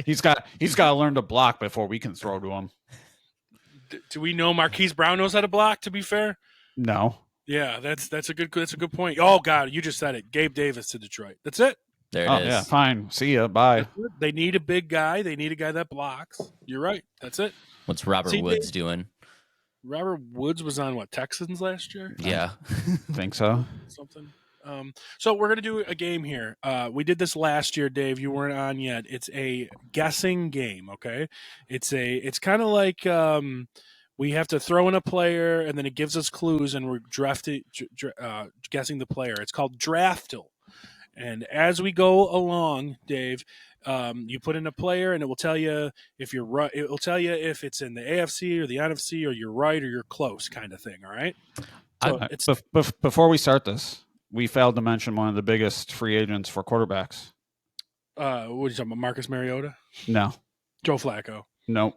He's got to learn to block before we can throw to him. Do we know Marquise Brown knows how to block? To be fair, no. Yeah, that's a good point. Oh God, you just said it. Gabe Davis to Detroit. That's it. There it is. Yeah, fine. See ya. Bye. They need a big guy. They need a guy that blocks. You're right. That's it. What's Robert Woods doing? Robert Woods was on Texans last year. Yeah, think so. Something. So we're gonna do a game here. We did this last year, Dave. You weren't on yet. It's a guessing game. Okay, it's kind of like we have to throw in a player, and then it gives us clues, and we're guessing the player. It's called Draftle. And as we go along, Dave, you put in a player, and it will tell you if you're right. It will tell you if it's in the AFC or the NFC, or you're right or you're close, kind of thing. All right. So before we start this, we failed to mention one of the biggest free agents for quarterbacks. What are you talking about? Marcus Mariota? No. Joe Flacco? Nope.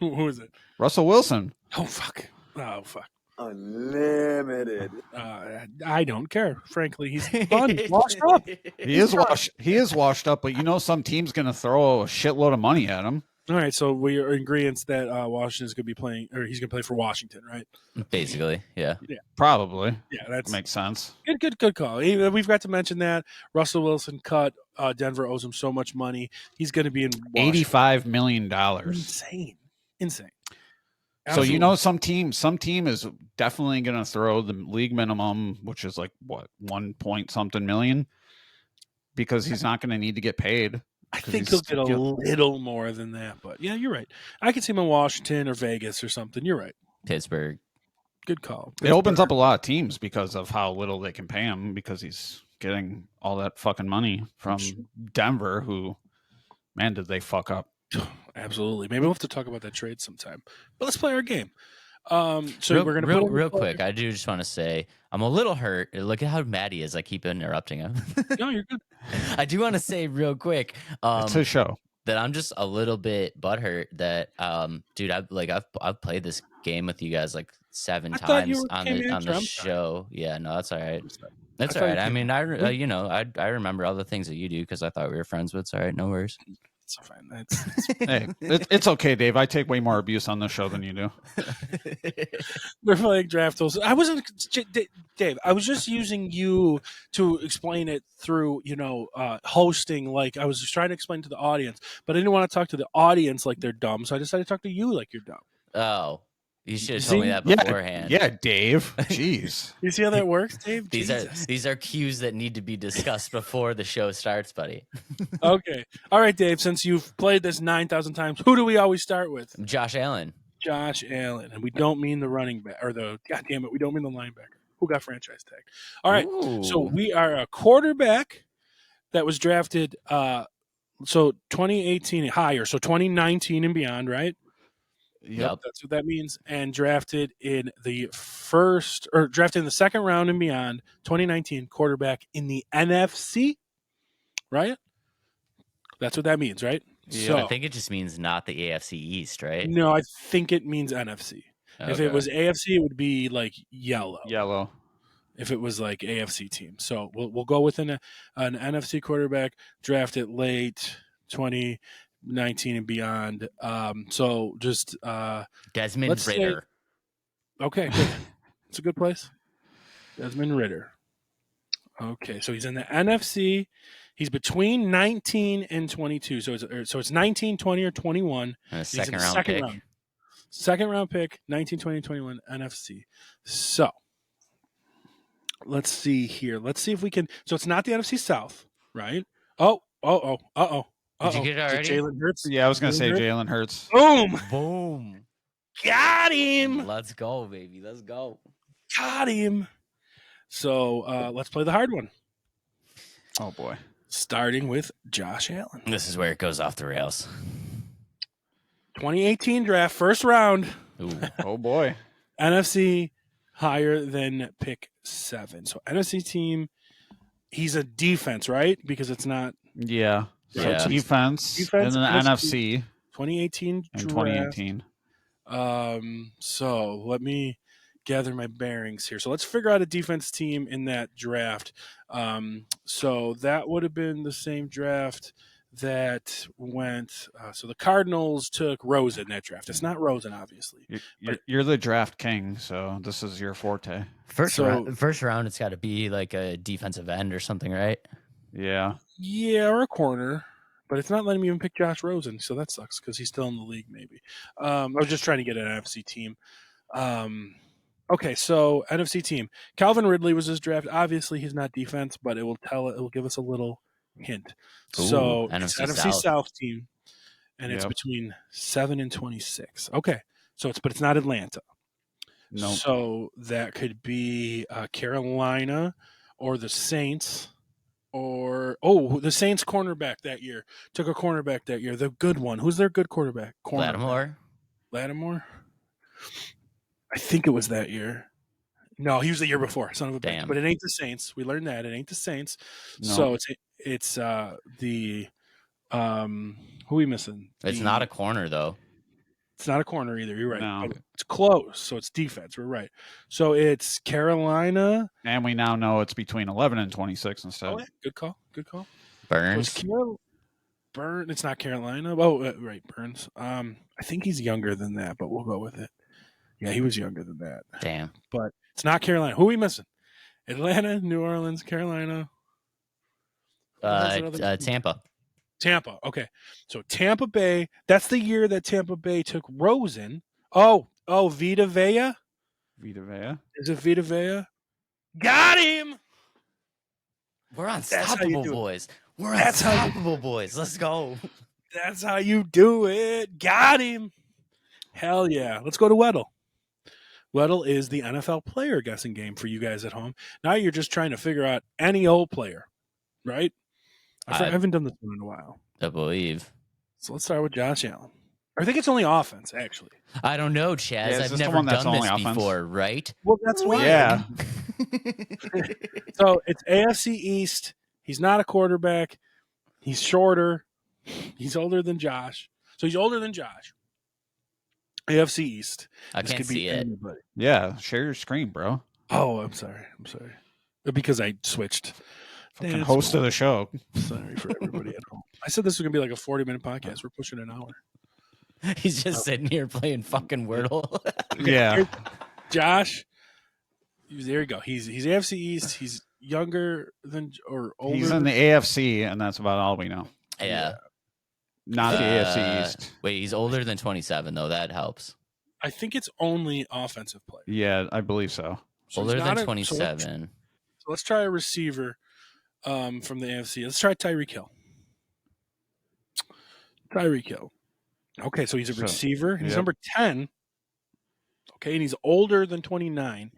Who is it? Russell Wilson. Oh fuck. Unlimited. I don't care. Frankly, he's done. Washed up. He is washed up, but some team's going to throw a shitload of money at him. All right, so we are in agreement that Washington's going to be playing, or he's going to play for Washington, right? Basically, yeah. Probably. Yeah, that makes sense. Good call. We've got to mention that Russell Wilson cut. Denver owes him so much money. He's going to be in Washington. $85 million. Insane. Absolutely. So some team is definitely going to throw the league minimum, which is like what, 1 point something million, because he's not going to need to get paid. I 'Cause think he's he'll get a little more than that, but yeah, you're right. I could see him in Washington or Vegas or something. You're right. Pittsburgh. Good call. It opens up a lot of teams because of how little they can pay him because he's getting all that fucking money from Denver. Who, man, did they fuck up? Absolutely. Maybe we'll have to talk about that trade sometime. But let's play our game. So we're gonna put real quick. I do just want to say I'm a little hurt. Look at how mad he is. I keep interrupting him. No, you're good. I do want to say real quick. It's his show. That I'm just a little bit butthurt that dude, I've played this game with you guys like 7 times on the show. Yeah, no, that's all right. That's all right. I mean, I remember all the things that you do because I thought we were friends with. It's all right, no worries. It's fine. Hey, it's okay, Dave. I take way more abuse on this show than you do. We're playing draft tools. I wasn't, Dave. I was just using you to explain it through, hosting. Like I was just trying to explain to the audience, but I didn't want to talk to the audience like they're dumb. So I decided to talk to you like you're dumb. Oh, you should have told me that beforehand. Yeah, Dave. Jeez. You see how that works, Dave? These are cues that need to be discussed before the show starts, buddy. Okay. All right, Dave. Since you've played this 9,000 times, who do we always start with? Josh Allen. Josh Allen, and we don't mean the running back we don't mean the linebacker who got franchise tagged. All right. Ooh. So we are a quarterback that was drafted. So 2018 higher, so 2019 and beyond, right? Yep. That's what that means. And drafted in the second round and beyond, 2019 quarterback in the NFC, right? That's what that means, right? Yeah. So, I think it just means not the AFC East, right? no, I think it means NFC. Okay. If it was AFC, it would be like yellow. Yellow. If it was like AFC team. So we'll go with an NFC quarterback drafted late 2019 and beyond. So just Desmond Ritter. Okay, good. It's a good place. Desmond Ritter. Okay, so he's in the NFC. He's between 19 and 22. So it's 19, 20, or 21. And a He's in second the round second pick. round. Second round pick, 19, 20, 21, NFC. So let's see here. Let's see if we can. So it's not the NFC South, right? Uh-oh. Did you get it already? Jalen Hurts. Yeah, I was going to say Jalen Hurts. Boom. Boom. Got him. Let's go, baby. Let's go. Got him. So let's play the hard one. Oh, boy. Starting with Josh Allen. This is where it goes off the rails. 2018 draft, first round. Ooh. Oh, boy. NFC higher than pick 7. So NFC team, he's a defense, right? Because it's not. Yeah. So Yeah. defense in the NFC 2018 in draft. 2018. So let me gather my bearings here. So let's figure out a defense team in that draft. So that would have been the same draft that went. So the Cardinals took Rosen in that draft. It's not Rosen, obviously. You're the draft king, so this is your forte. First round, it's got to be like a defensive end or something, right? Yeah. Yeah, or a corner. But it's not letting me even pick Josh Rosen, so that sucks because he's still in the league, maybe. I was just trying to get an NFC team. Okay, so NFC team. Calvin Ridley was his draft. Obviously, he's not defense, but it will give us a little hint. Ooh, so NFC it's NFC South. South team, and it's Yep. between 7 and 26. Okay, but it's not Atlanta. No. So that could be Carolina or the Saints. Or the Saints cornerback that year took a cornerback that year. The good one. Who's their good quarterback? Lattimore. I think it was that year. No, he was the year before. Son of a bitch. Damn. But it ain't the Saints. We learned that it ain't the Saints. No. So it's the who are we missing? It's not a corner though. It's not a corner either. You're right. No. But it's close. So it's defense. We're right. So it's Carolina. And we now know it's between 11 and 26 instead. Oh, yeah. Good call. Burns. Burns. It's not Carolina. Oh, right, Burns. I think he's younger than that, but we'll go with it. Yeah, he was younger than that. Damn. But it's not Carolina. Who are we missing? Atlanta, New Orleans, Carolina. Tampa. Tampa. Okay. So Tampa Bay. That's the year that Tampa Bay took Rosen. Oh, Vita Vea? Vita Vea. Is it Vita Vea? Got him! We're That's how you unstoppable, do it. boys. We're That's how you- unstoppable, boys. Let's go. That's how you do it. Got him. Hell yeah. Let's go to Weddle. Weddle is the NFL player guessing game for you guys at home. Now you're just trying to figure out any old player, right? I haven't done this one in a while. I believe. So let's start with Josh Allen. I think it's only offense, actually. I don't know, Chaz. Yeah, is I've this the never one that's done this only offense? before, right? Well, that's why. Yeah. So it's AFC East. He's not a quarterback. He's shorter. He's older than Josh. So he's older than Josh. AFC East. I This can't could be see it. anybody. Yeah, share your screen, bro. Oh, I'm sorry. Because I switched. Fucking That's host cool. of the show. Sorry for everybody at home. I said this was going to be like a 40-minute podcast. We're pushing an hour. He's just sitting here playing fucking Wordle. Yeah. Josh, there you go. He's AFC East. He's younger than or older. He's in the AFC, and that's about all we know. Yeah. Not the AFC East. Wait, he's older than 27, though. That helps. I think it's only offensive player. Yeah, I believe so. So he's Older not than a- 27. So let's try a receiver from the AFC. Let's try Tyreek Hill. Tyreek Hill. Okay, so he's a So, receiver. He's yep. number 10. Okay, and he's older than 29.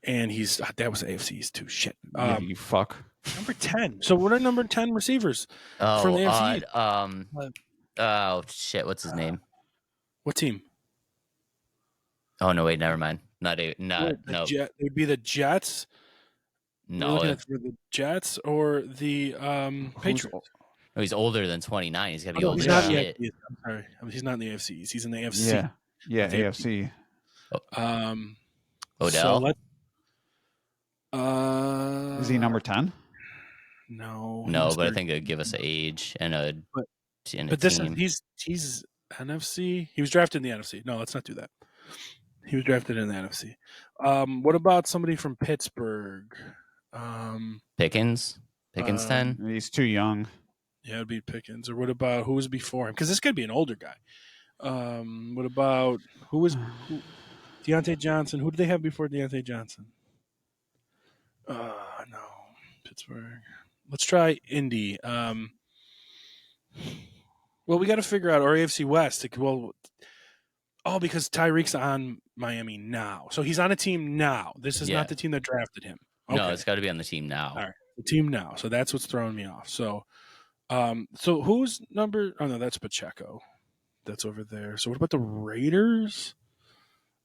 And he's that was AFC East too. Shit. Yeah, you fuck. Number 10. So what are number 10 receivers? Oh, From the AFC. oh, shit. What's his name? What team? Oh, no, wait. Never mind. No. It would be the Jets. We're No. looking at for the Jets or the Patriots. Oh, he's older than 29. He's got to be Oh, older he's than not in the shit. AFC. I'm sorry. He's not in the AFC. He's in the AFC. Yeah. Yeah, The AFC. Odell? So let, Is he number 10? No. No, he's but I 30. think it'd give us an age and a, But- and a But this team. is he's NFC. He was drafted in the NFC. No, let's not do that. He was drafted in the NFC. What about somebody from Pittsburgh? Pickens? Pickens 10? He's too young. Yeah, it'd be Pickens. Or what about who was before him? Because this could be an older guy. What about who Deontay Johnson? Who did they have before Deontay Johnson? No, Pittsburgh. Let's try Indy. Well, we got to figure out our AFC West. Because Tyreek's on Miami now, so he's on a team now. This is Yeah. not the team that drafted him. No, it's got to be on the team now. All right. The team now. So that's what's throwing me off. So who's number? Oh no, that's Pacheco. That's over there. So what about the Raiders?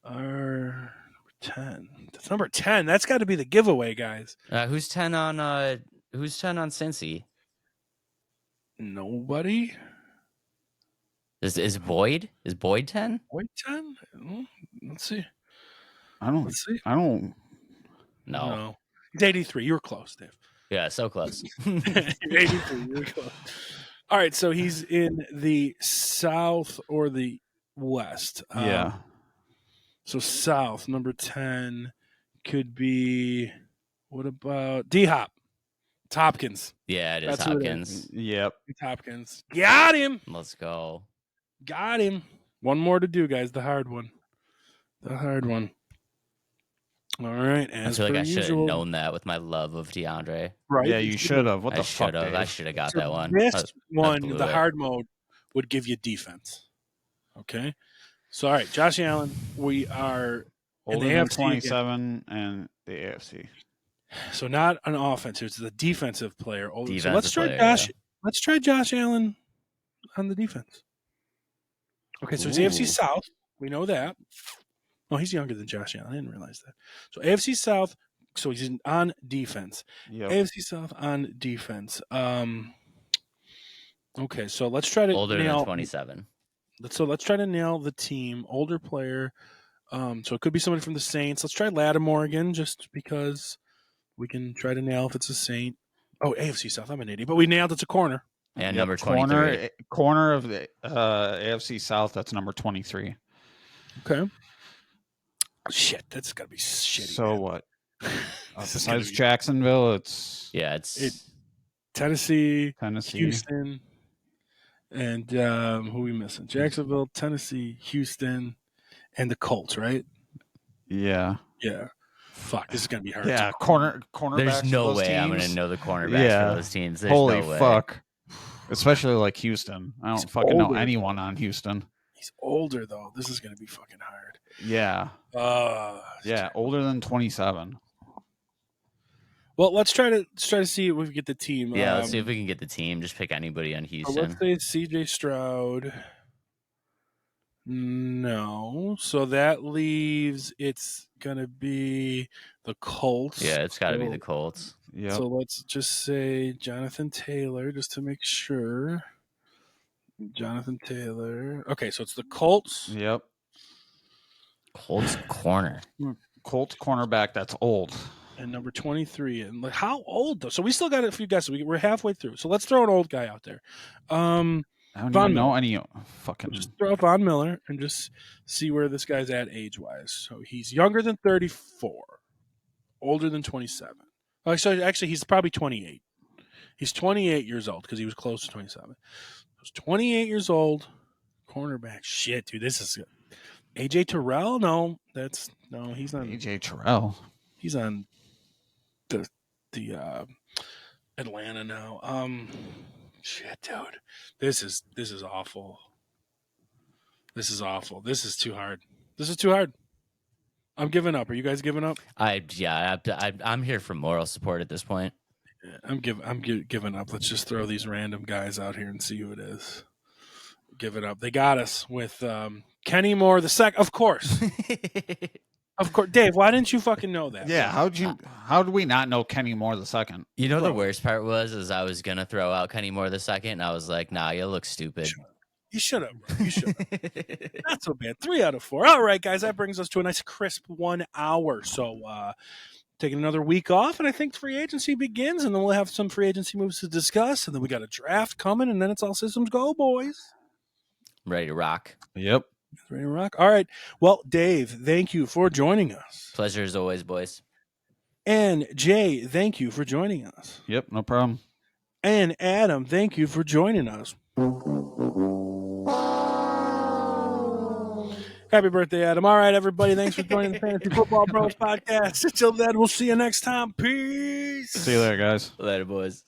Are number 10. That's number 10. That's got to be the giveaway, guys. Who's 10 on Cincy? Nobody. Is Boyd? Is Boyd 10? Wait, 10? Let's see. I don't. Let's see. No. No. He's 83. You were close, Dave. Yeah, so close. You're 83. You were close. All right, so he's in the South or the West. Yeah. So South, number 10 could be, what about D-Hop? It's Hopkins. Yeah, it is That's who it Hopkins. Yep. It's Hopkins. Got him. Let's go. Got him. One more to do, guys. The hard one. All right. I As feel like per I should have usual, known that with my love of DeAndre. right? Yeah, you should have. What I the fuck? should have. I Dave? should have got So that one. This one, blew the it. hard mode, would give you defense. Okay. So, all right, Josh Allen, we are in Older the than AFC 27 and the AFC. so not an offense. It's the defensive player. So Defensive let's try player, Josh. yeah. Let's try Josh Allen on the defense. Okay, so it's AFC Ooh. South. We know that. Oh, he's younger than Josh Allen. I didn't realize that. So AFC South. So he's on defense. Yep. AFC South on defense. Okay, so let's try to Older nail. than 27. So let's try to nail the team. Older player. So it could be somebody from the Saints. Let's try Lattimore again, just because we can try to nail if it's a Saint. Oh, AFC South. I'm an idiot, but we nailed it's a corner. And Yep, number 23. corner of the AFC South. That's number 23. Okay. Shit, that's gotta be shitty. So man. what? This is gonna Besides be- Jacksonville, it's Yeah, it's Tennessee, Tennessee. Houston, and who are we missing? Jacksonville, Tennessee, Houston, and the Colts, right? Yeah. Yeah. fuck, this is gonna be hard. Yeah, cornerbacks. There's no for those way I'm going to teams. know the cornerbacks Yeah. for those teams. There's Holy no way. fuck. Especially like Houston. I don't He's fucking know older. anyone on Houston. He's older though. This is gonna be fucking hard. Yeah. Yeah, older than 27. Well, let's try to see if we can get the team. Yeah, let's see if we can get the team. Just pick anybody on So Houston. let's say it's CJ Stroud. No. So that leaves it's gonna be the Colts. Yeah, it's got to be So- the Colts. Yep. So let's just say Jonathan Taylor, just to make sure. Jonathan Taylor. Okay, so it's the Colts. Yep. Colts corner. Colts cornerback that's old. And number 23. And like, how old though? So we still got a few guesses. We're halfway through. So let's throw an old guy out there. I don't Von even know any fucking. Just throw out Von Miller and just see where this guy's at age-wise. So he's younger than 34, older than 27. Oh, so actually, he's probably 28. He's 28 years old because he was close to 27. He's 28 years old, cornerback. Shit, dude, this is good. AJ Terrell? No, he's not. AJ Terrell. He's on the Atlanta now. Shit, dude, this is awful. This is awful. This is too hard. I'm giving up. Are you guys giving up? I'm here for moral support at this point. Yeah, I'm giving up. Let's just throw these random guys out here and see who it is. Give it up. They got us with Kenny Moore the second. Of course. Of course. Dave, why didn't you fucking know that? Yeah, how did we not know Kenny Moore the second? You know, the worst part was I was gonna throw out Kenny Moore the second, and I was like, "Nah, you look stupid." You should have. You should have. Not so bad. 3 out of 4. All right, guys. That brings us to a nice crisp 1 hour. So taking another week off, and I think free agency begins, and then we'll have some free agency moves to discuss, and then we got a draft coming, and then it's all systems go, boys. Ready to rock. Yep. Ready to rock. All right. Well, Dave, thank you for joining us. Pleasure as always, boys. And Jay, thank you for joining us. Yep, no problem. And Adam, thank you for joining us. Happy birthday, Adam. All right, everybody. Thanks for joining the Fantasy Football Bros podcast. Until then, we'll see you next time. Peace. See you later, guys. Later, boys.